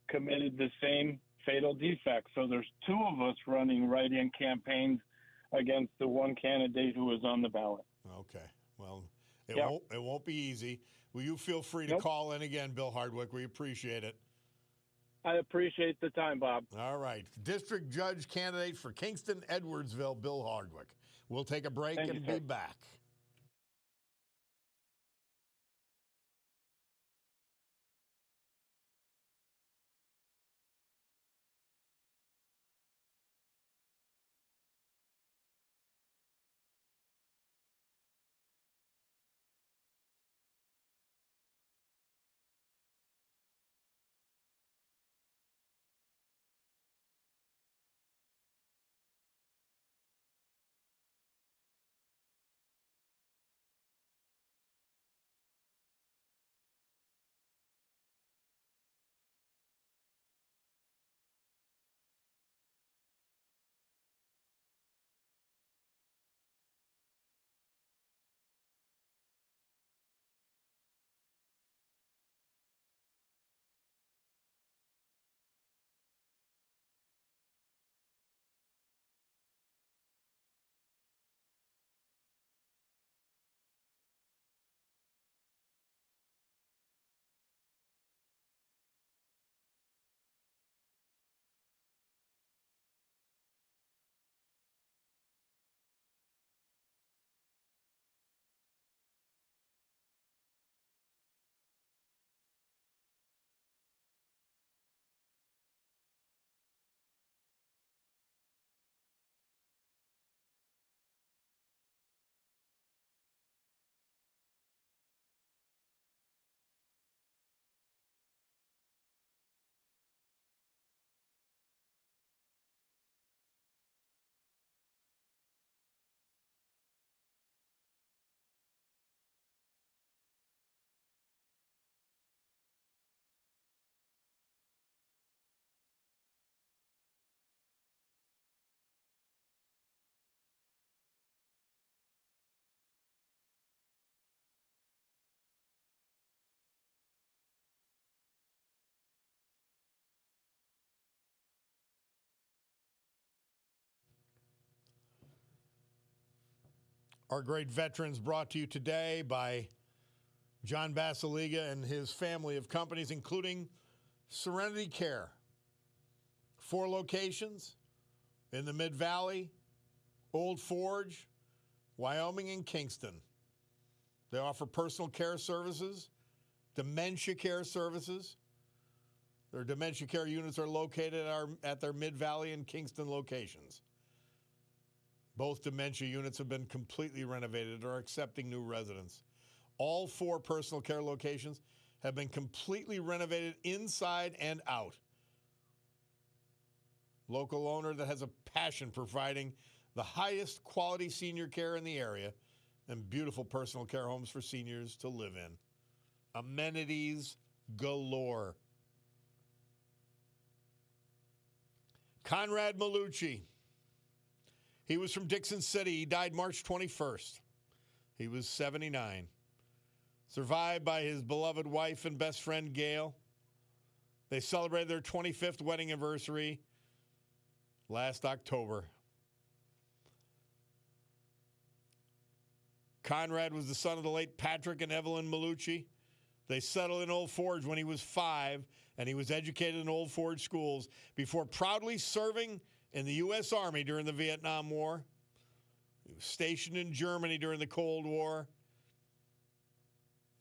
committed the same fatal defect. So there's 2 of us running write-in campaigns against the one candidate who was on the ballot. Okay. Well, it Yeah. won't be easy. Will you feel free to Nope. call in again, Bill Hardwick? We appreciate it. I appreciate the time, Bob. All right. District Judge candidate for Kingston Edwardsville, Bill Hardwick. We'll take a break Thank you, and sir. be back. Our great veterans brought to you today by John Basiliga and his family of companies, including Serenity Care. 4 locations in the Mid-Valley, Old Forge, Wyoming, and Kingston. They offer personal care services, dementia care services. Their dementia care units are located at their Mid-Valley and Kingston locations. Both dementia units have been completely renovated and are accepting new residents. All 4 personal care locations have been completely renovated inside and out. Local owner that has a passion providing the highest quality senior care in the area and beautiful personal care homes for seniors to live in. Amenities galore. Conrad Malucci. He was from Dixon City. He died March 21st. He was 79. Survived by his beloved wife and best friend, Gail. They celebrated their 25th wedding anniversary last October. Conrad was the son of the late Patrick and Evelyn Malucci. They settled in Old Forge when he was 5, and he was educated in Old Forge schools before proudly serving in the U.S. Army during the Vietnam War. He was stationed in Germany during the Cold War,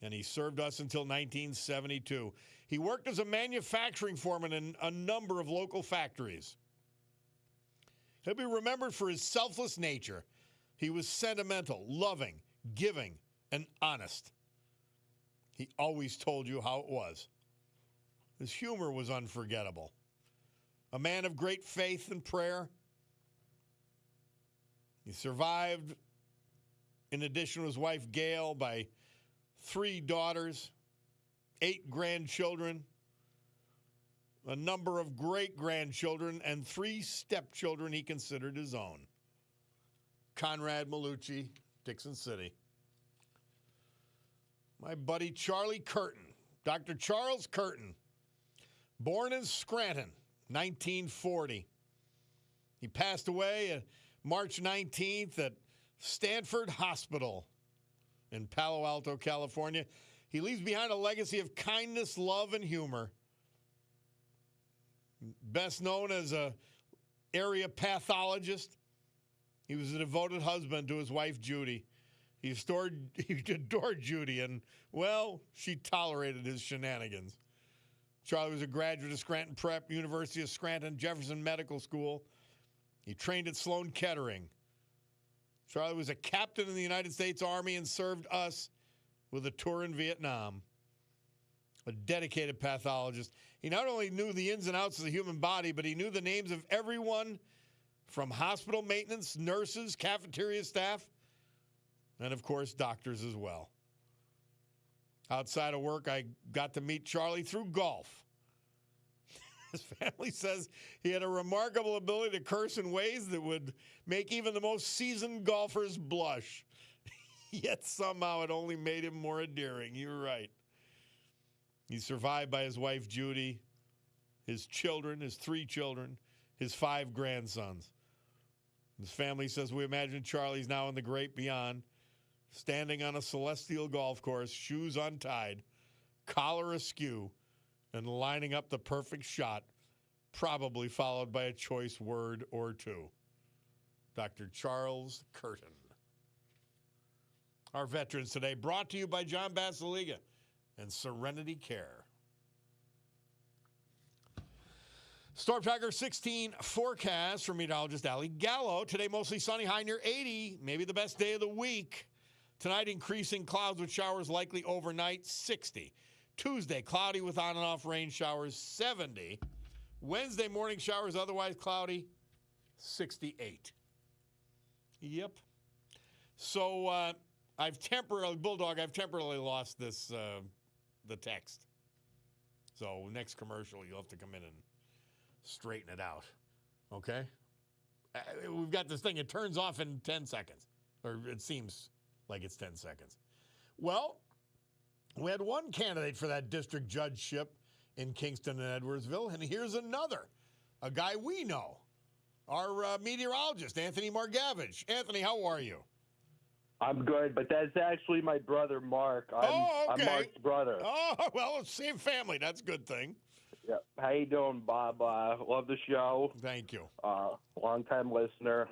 and he served us until 1972. He worked as a manufacturing foreman in a number of local factories. He'll be remembered for his selfless nature. He was sentimental, loving, giving, and honest. He always told you how it was. His humor was unforgettable. A man of great faith and prayer. He survived, in addition to his wife Gail, by 3 daughters, 8 grandchildren, a number of great-grandchildren, and 3 stepchildren he considered his own. Conrad Malucci, Dixon City. My buddy Charlie Curtin, Dr. Charles Curtin, born in Scranton, 1940. He passed away March 19th at Stanford Hospital in Palo Alto, California. He leaves behind a legacy of kindness, love, and humor. Best known as a area pathologist, he was a devoted husband to his wife, Judy. He adored Judy, and, well, she tolerated his shenanigans. Charlie was a graduate of Scranton Prep, University of Scranton, Jefferson Medical School. He trained at Sloan Kettering. Charlie was a captain in the United States Army and served us with a tour in Vietnam. A dedicated pathologist. He not only knew the ins and outs of the human body, but he knew the names of everyone from hospital maintenance, nurses, cafeteria staff, and, of course, doctors as well. Outside of work, I got to meet Charlie through golf. His family says he had a remarkable ability to curse in ways that would make even the most seasoned golfers blush. Yet somehow it only made him more endearing. You're right. He's survived by his wife, Judy, his children, his 3 children, his 5 grandsons. His family says we imagine Charlie's now in the great beyond, standing on a celestial golf course, shoes untied, collar askew, and lining up the perfect shot, probably followed by a choice word or two. Dr. Charles Curtin. Our veterans today, brought to you by John Basiliga and Serenity Care. Storm Tracker 16 forecast from meteorologist Ali Gallo. Today, mostly sunny, high near 80. Maybe the best day of the week. Tonight, increasing clouds with showers likely overnight, 60. Tuesday, cloudy with on and off rain showers, 70. Wednesday, morning showers, otherwise cloudy, 68. Yep. So I've temporarily lost this, the text. So next commercial, you'll have to come in and straighten it out. Okay? We've got this thing. It turns off in 10 seconds. Or it seems like it's 10 seconds. Well, we had one candidate for that district judgeship in Kingston and Edwardsville, and here's another, a guy we know, our meteorologist, Anthony Margavage. Anthony, how are you? I'm good, but that's actually my brother, Mark. I'm Mark's brother. Oh, well, same family. That's a good thing. Yeah. How you doing, Bob? Love the show. Thank you. Long-time listener.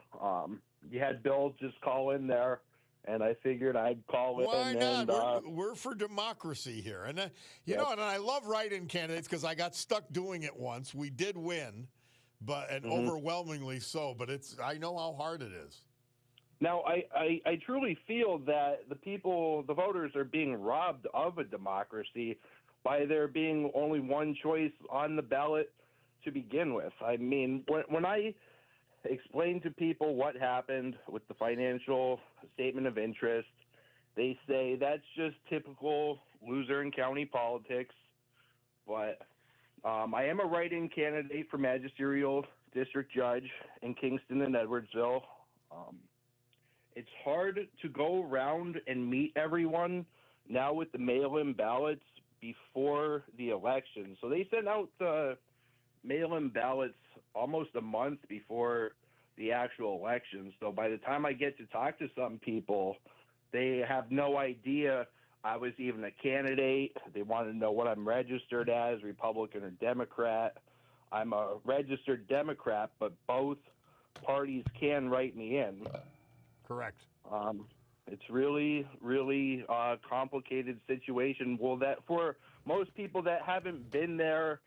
You had Bill just call in there, and I figured I'd call in. Why not? We're for democracy here. And, you know, and I love write-in candidates because I got stuck doing it once. We did win, but overwhelmingly so. But I know how hard it is. Now, I truly feel that the voters are being robbed of a democracy by there being only one choice on the ballot to begin with. I mean, when I explain to people what happened with the financial statement of interest, they say that's just typical Luzerne County politics. But I am a write-in candidate for magisterial district judge in Kingston and Edwardsville. It's hard to go around and meet everyone now with the mail-in ballots before the election. So they sent out the mail-in ballots almost a month before the actual election. So by the time I get to talk to some people, they have no idea I was even a candidate. They want to know what I'm registered as, Republican or Democrat. I'm a registered Democrat, but both parties can write me in. Correct. It's really, really complicated situation. Well, that for most people that haven't been there,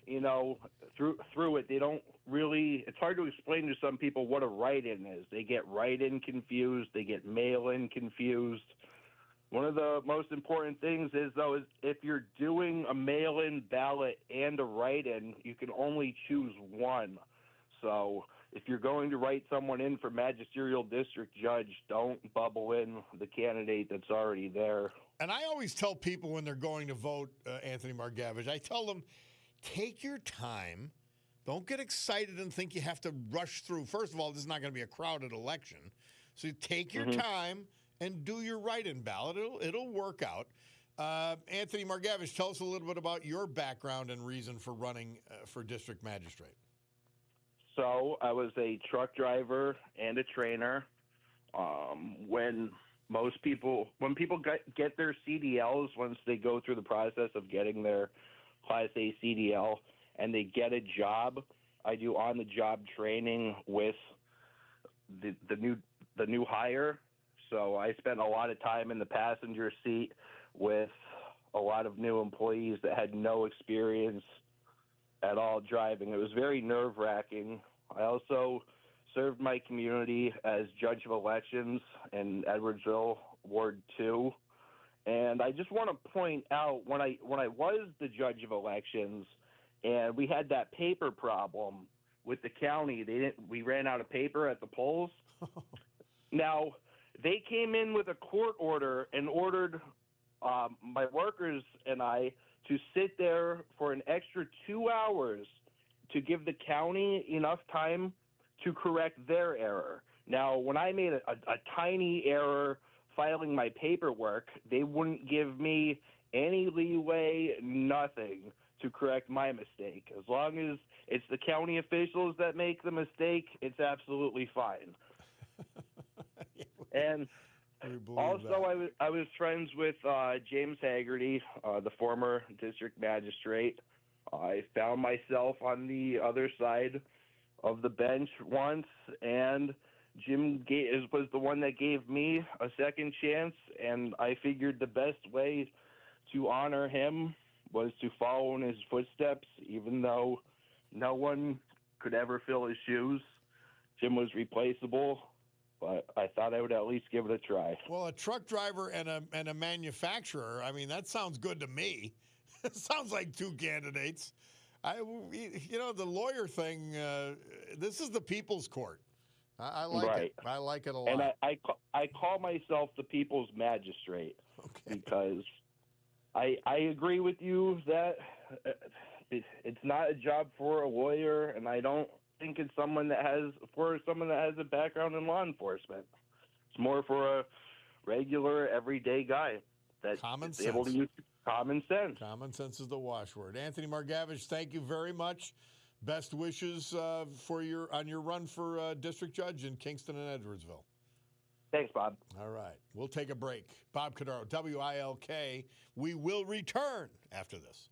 you know, through it, they don't really. It's hard to explain to some people what a write-in is. They get write-in confused. They get mail-in confused. One of the most important things is if you're doing a mail-in ballot and a write-in, you can only choose one. So if you're going to write someone in for magisterial district judge, don't bubble in the candidate that's already there. And I always tell people when they're going to vote, Anthony Margavage, I tell them, take your time. Don't get excited and think you have to rush through. First of all, this is not going to be a crowded election. So you take your time and do your write-in ballot. It'll work out. Anthony Margavage, tell us a little bit about your background and reason for running for district magistrate. So I was a truck driver and a trainer. When Most people, when people get their CDLs, once they go through the process of getting their Class A CDL and they get a job, I do on-the-job training with the new hire. So I spent a lot of time in the passenger seat with a lot of new employees that had no experience at all driving. It was very nerve-wracking. I also served my community as judge of elections in Edwardsville, Ward 2. And I just want to point out, when I was the judge of elections and we had that paper problem with the county, we ran out of paper at the polls. Now, they came in with a court order and ordered my workers and I to sit there for an extra 2 hours to give the county enough time to correct their error. Now, when I made a tiny error filing my paperwork, they wouldn't give me any leeway, nothing, to correct my mistake. As long as it's the county officials that make the mistake, it's absolutely fine. And also, I was friends with James Haggerty, the former district magistrate. I found myself on the other side of the bench once, and Jim was the one that gave me a second chance, and I figured the best way to honor him was to follow in his footsteps, even though no one could ever fill his shoes. Jim was replaceable, but I thought I would at least give it a try. Well, a truck driver and a manufacturer, I mean, that sounds good to me. It sounds like two candidates. The lawyer thing, this is the people's court. I like it. I like it a lot. And I call myself the people's magistrate because I agree with you that it's not a job for a lawyer, and I don't think it's someone that has a background in law enforcement. It's more for a regular, everyday guy that's able to use common sense. Common sense is the watchword. Anthony Margavage, thank you very much. Best wishes on your run for district judge in Kingston and Edwardsville. Thanks, Bob. All right. We'll take a break. Bob Cordaro, WILK. We will return after this.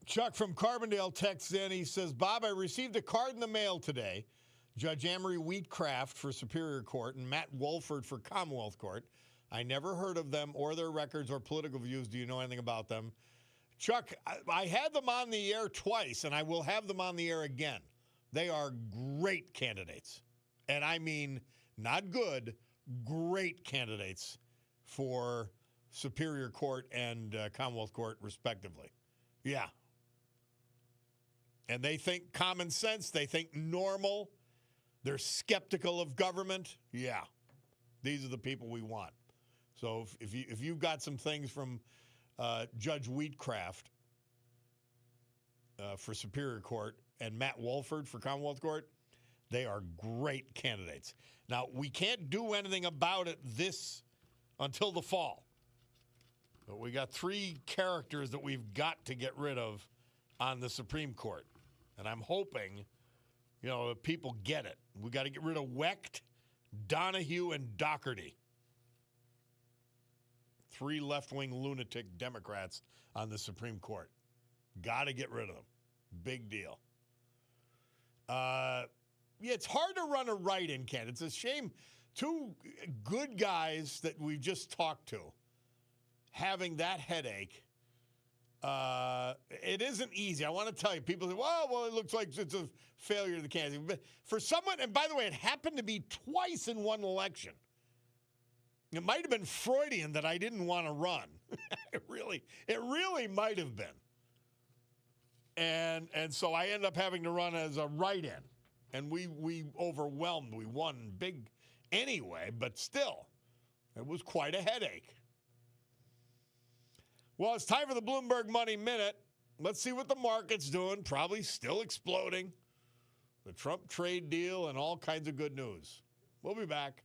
Chuck from Carbondale texts in. He says, Bob, I received a card in the mail today. Judge Amory Wheatcraft for Superior Court and Matt Wolford for Commonwealth Court. I never heard of them or their records or political views. Do you know anything about them? Chuck, I had them on the air twice, and I will have them on the air again. They are great candidates. And I mean, not good, great candidates for Superior Court and Commonwealth Court, respectively. Yeah. And they think common sense. They think normal. They're skeptical of government. Yeah. These are the people we want. So if you've got some things from Judge Wheatcraft for Superior Court and Matt Wolford for Commonwealth Court, they are great candidates. Now, we can't do anything about it until the fall. But we got 3 characters that we've got to get rid of on the Supreme Court. And I'm hoping, that people get it. We got to get rid of Wecht, Donahue, and Doherty. 3 left-wing lunatic Democrats on the Supreme Court. Got to get rid of them. Big deal. It's hard to run a write-in candidate. It's a shame 2 good guys that we've just talked to having that headache. It isn't easy. I want to tell you, people say, well, it looks like it's a failure of the candidate. But for someone, and by the way, it happened to be twice in one election. It might have been Freudian that I didn't want to run. It really might have been. And so I ended up having to run as a write-in. And we overwhelmed. We won big anyway, but still, it was quite a headache. Well, it's time for the Bloomberg Money Minute. Let's see what the market's doing. Probably still exploding. The Trump trade deal and all kinds of good news. We'll be back.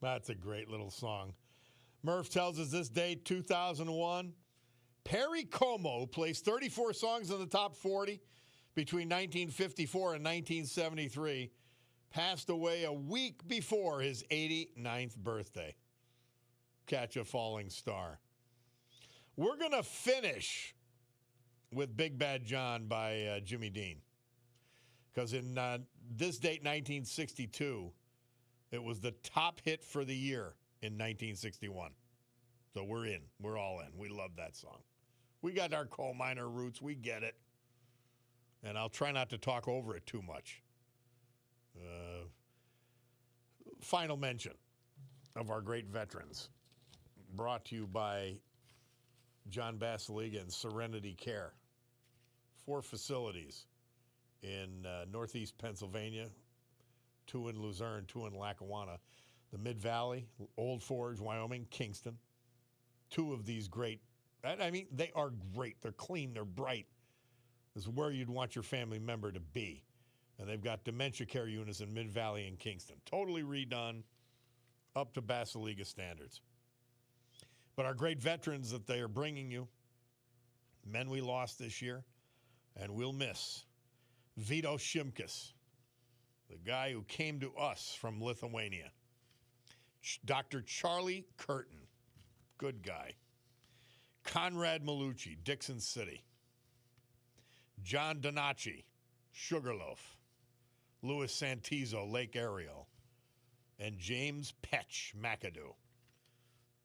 That's a great little song. Murph tells us this date, 2001. Perry Como placed 34 songs in the top 40 between 1954 and 1973. Passed away a week before his 89th birthday. Catch a Falling Star. We're going to finish with Big Bad John by Jimmy Dean. Because in this date, 1962, it was the top hit for the year in 1961. So we're in. We're all in. We love that song. We got our coal miner roots. We get it. And I'll try not to talk over it too much. Final mention of our great veterans. Brought to you by John Basiliga and Serenity Care. 4 facilities in northeast Pennsylvania, 2 in Luzerne, 2 in Lackawanna, the Mid-Valley, Old Forge, Wyoming, Kingston. 2 of these great, I mean, they are great. They're clean. They're bright. This is where you'd want your family member to be. And they've got dementia care units in Mid-Valley and Kingston. Totally redone, up to Basiliga standards. But our great veterans that they are bringing you, men we lost this year, and we'll miss. Vito Shimkus, the guy who came to us from Lithuania. Dr. Charlie Curtin, good guy. Conrad Malucci, Dixon City. John Donacci, Sugarloaf. Louis Santizo, Lake Ariel. And James Petch, McAdoo.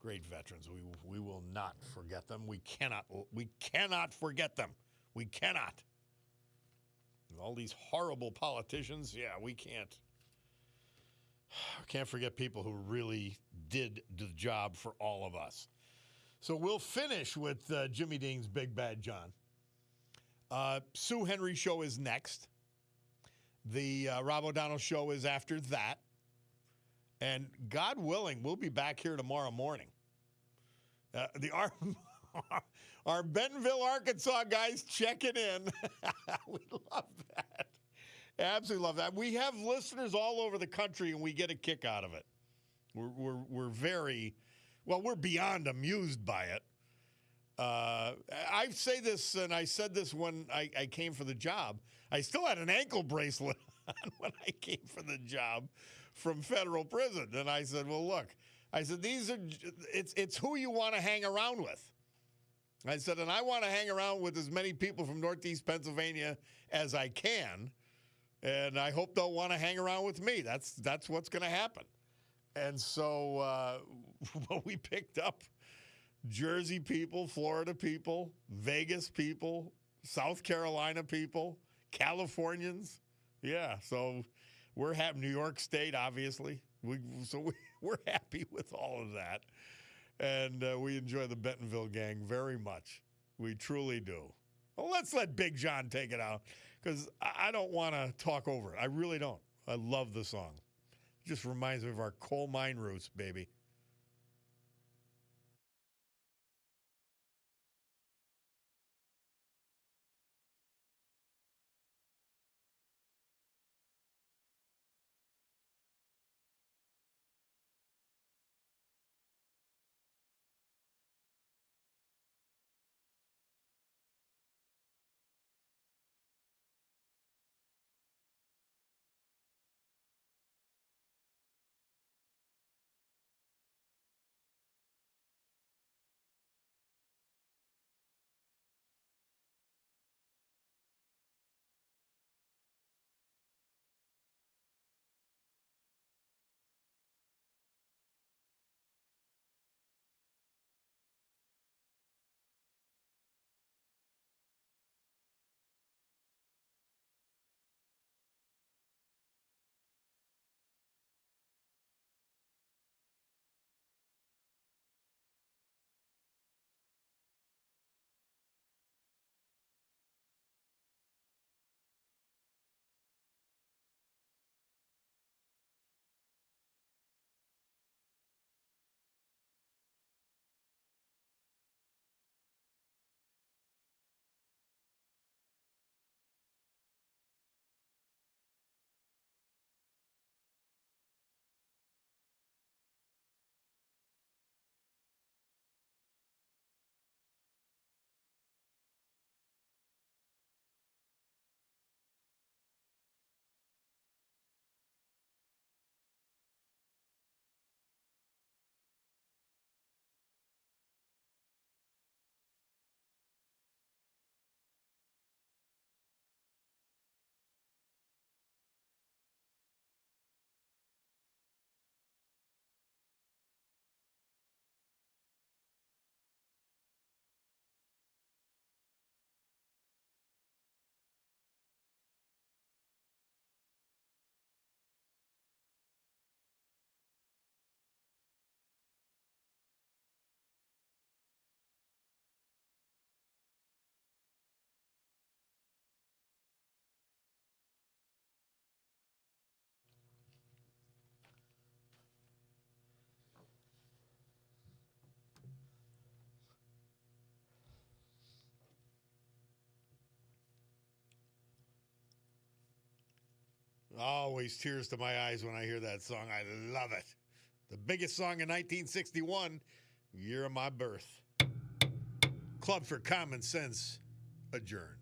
Great veterans. We will not forget them. We cannot forget them. We cannot. All these horrible politicians, yeah, we can't forget people who really did the job for all of us. So we'll finish with Jimmy Dean's Big Bad John. Sue Henry Show is next. The Rob O'Donnell Show is after that. And God willing, we'll be back here tomorrow morning. Our Bentonville, Arkansas guys checking in. We love that. Absolutely love that. We have listeners all over the country, and we get a kick out of it. We're very, well, we're beyond amused by it. I say this, and I said this when I came for the job. I still had an ankle bracelet on when I came for the job from federal prison. And I said, well, look, I said, it's who you want to hang around with. I said, and I want to hang around with as many people from Northeast Pennsylvania as I can. And I hope they'll want to hang around with me. That's what's going to happen. And so we picked up Jersey people, Florida people, Vegas people, South Carolina people, Californians. Yeah, so we're happy. New York State, obviously. We're happy with all of that. And we enjoy the Bentonville gang very much. We truly do. Well, let's let Big John take it out because I don't want to talk over it. I really don't. I love the song. It just reminds me of our coal mine roots, baby. Always tears to my eyes when I hear that song. I love it. The biggest song in 1961, year of my birth. Club for Common Sense adjourned.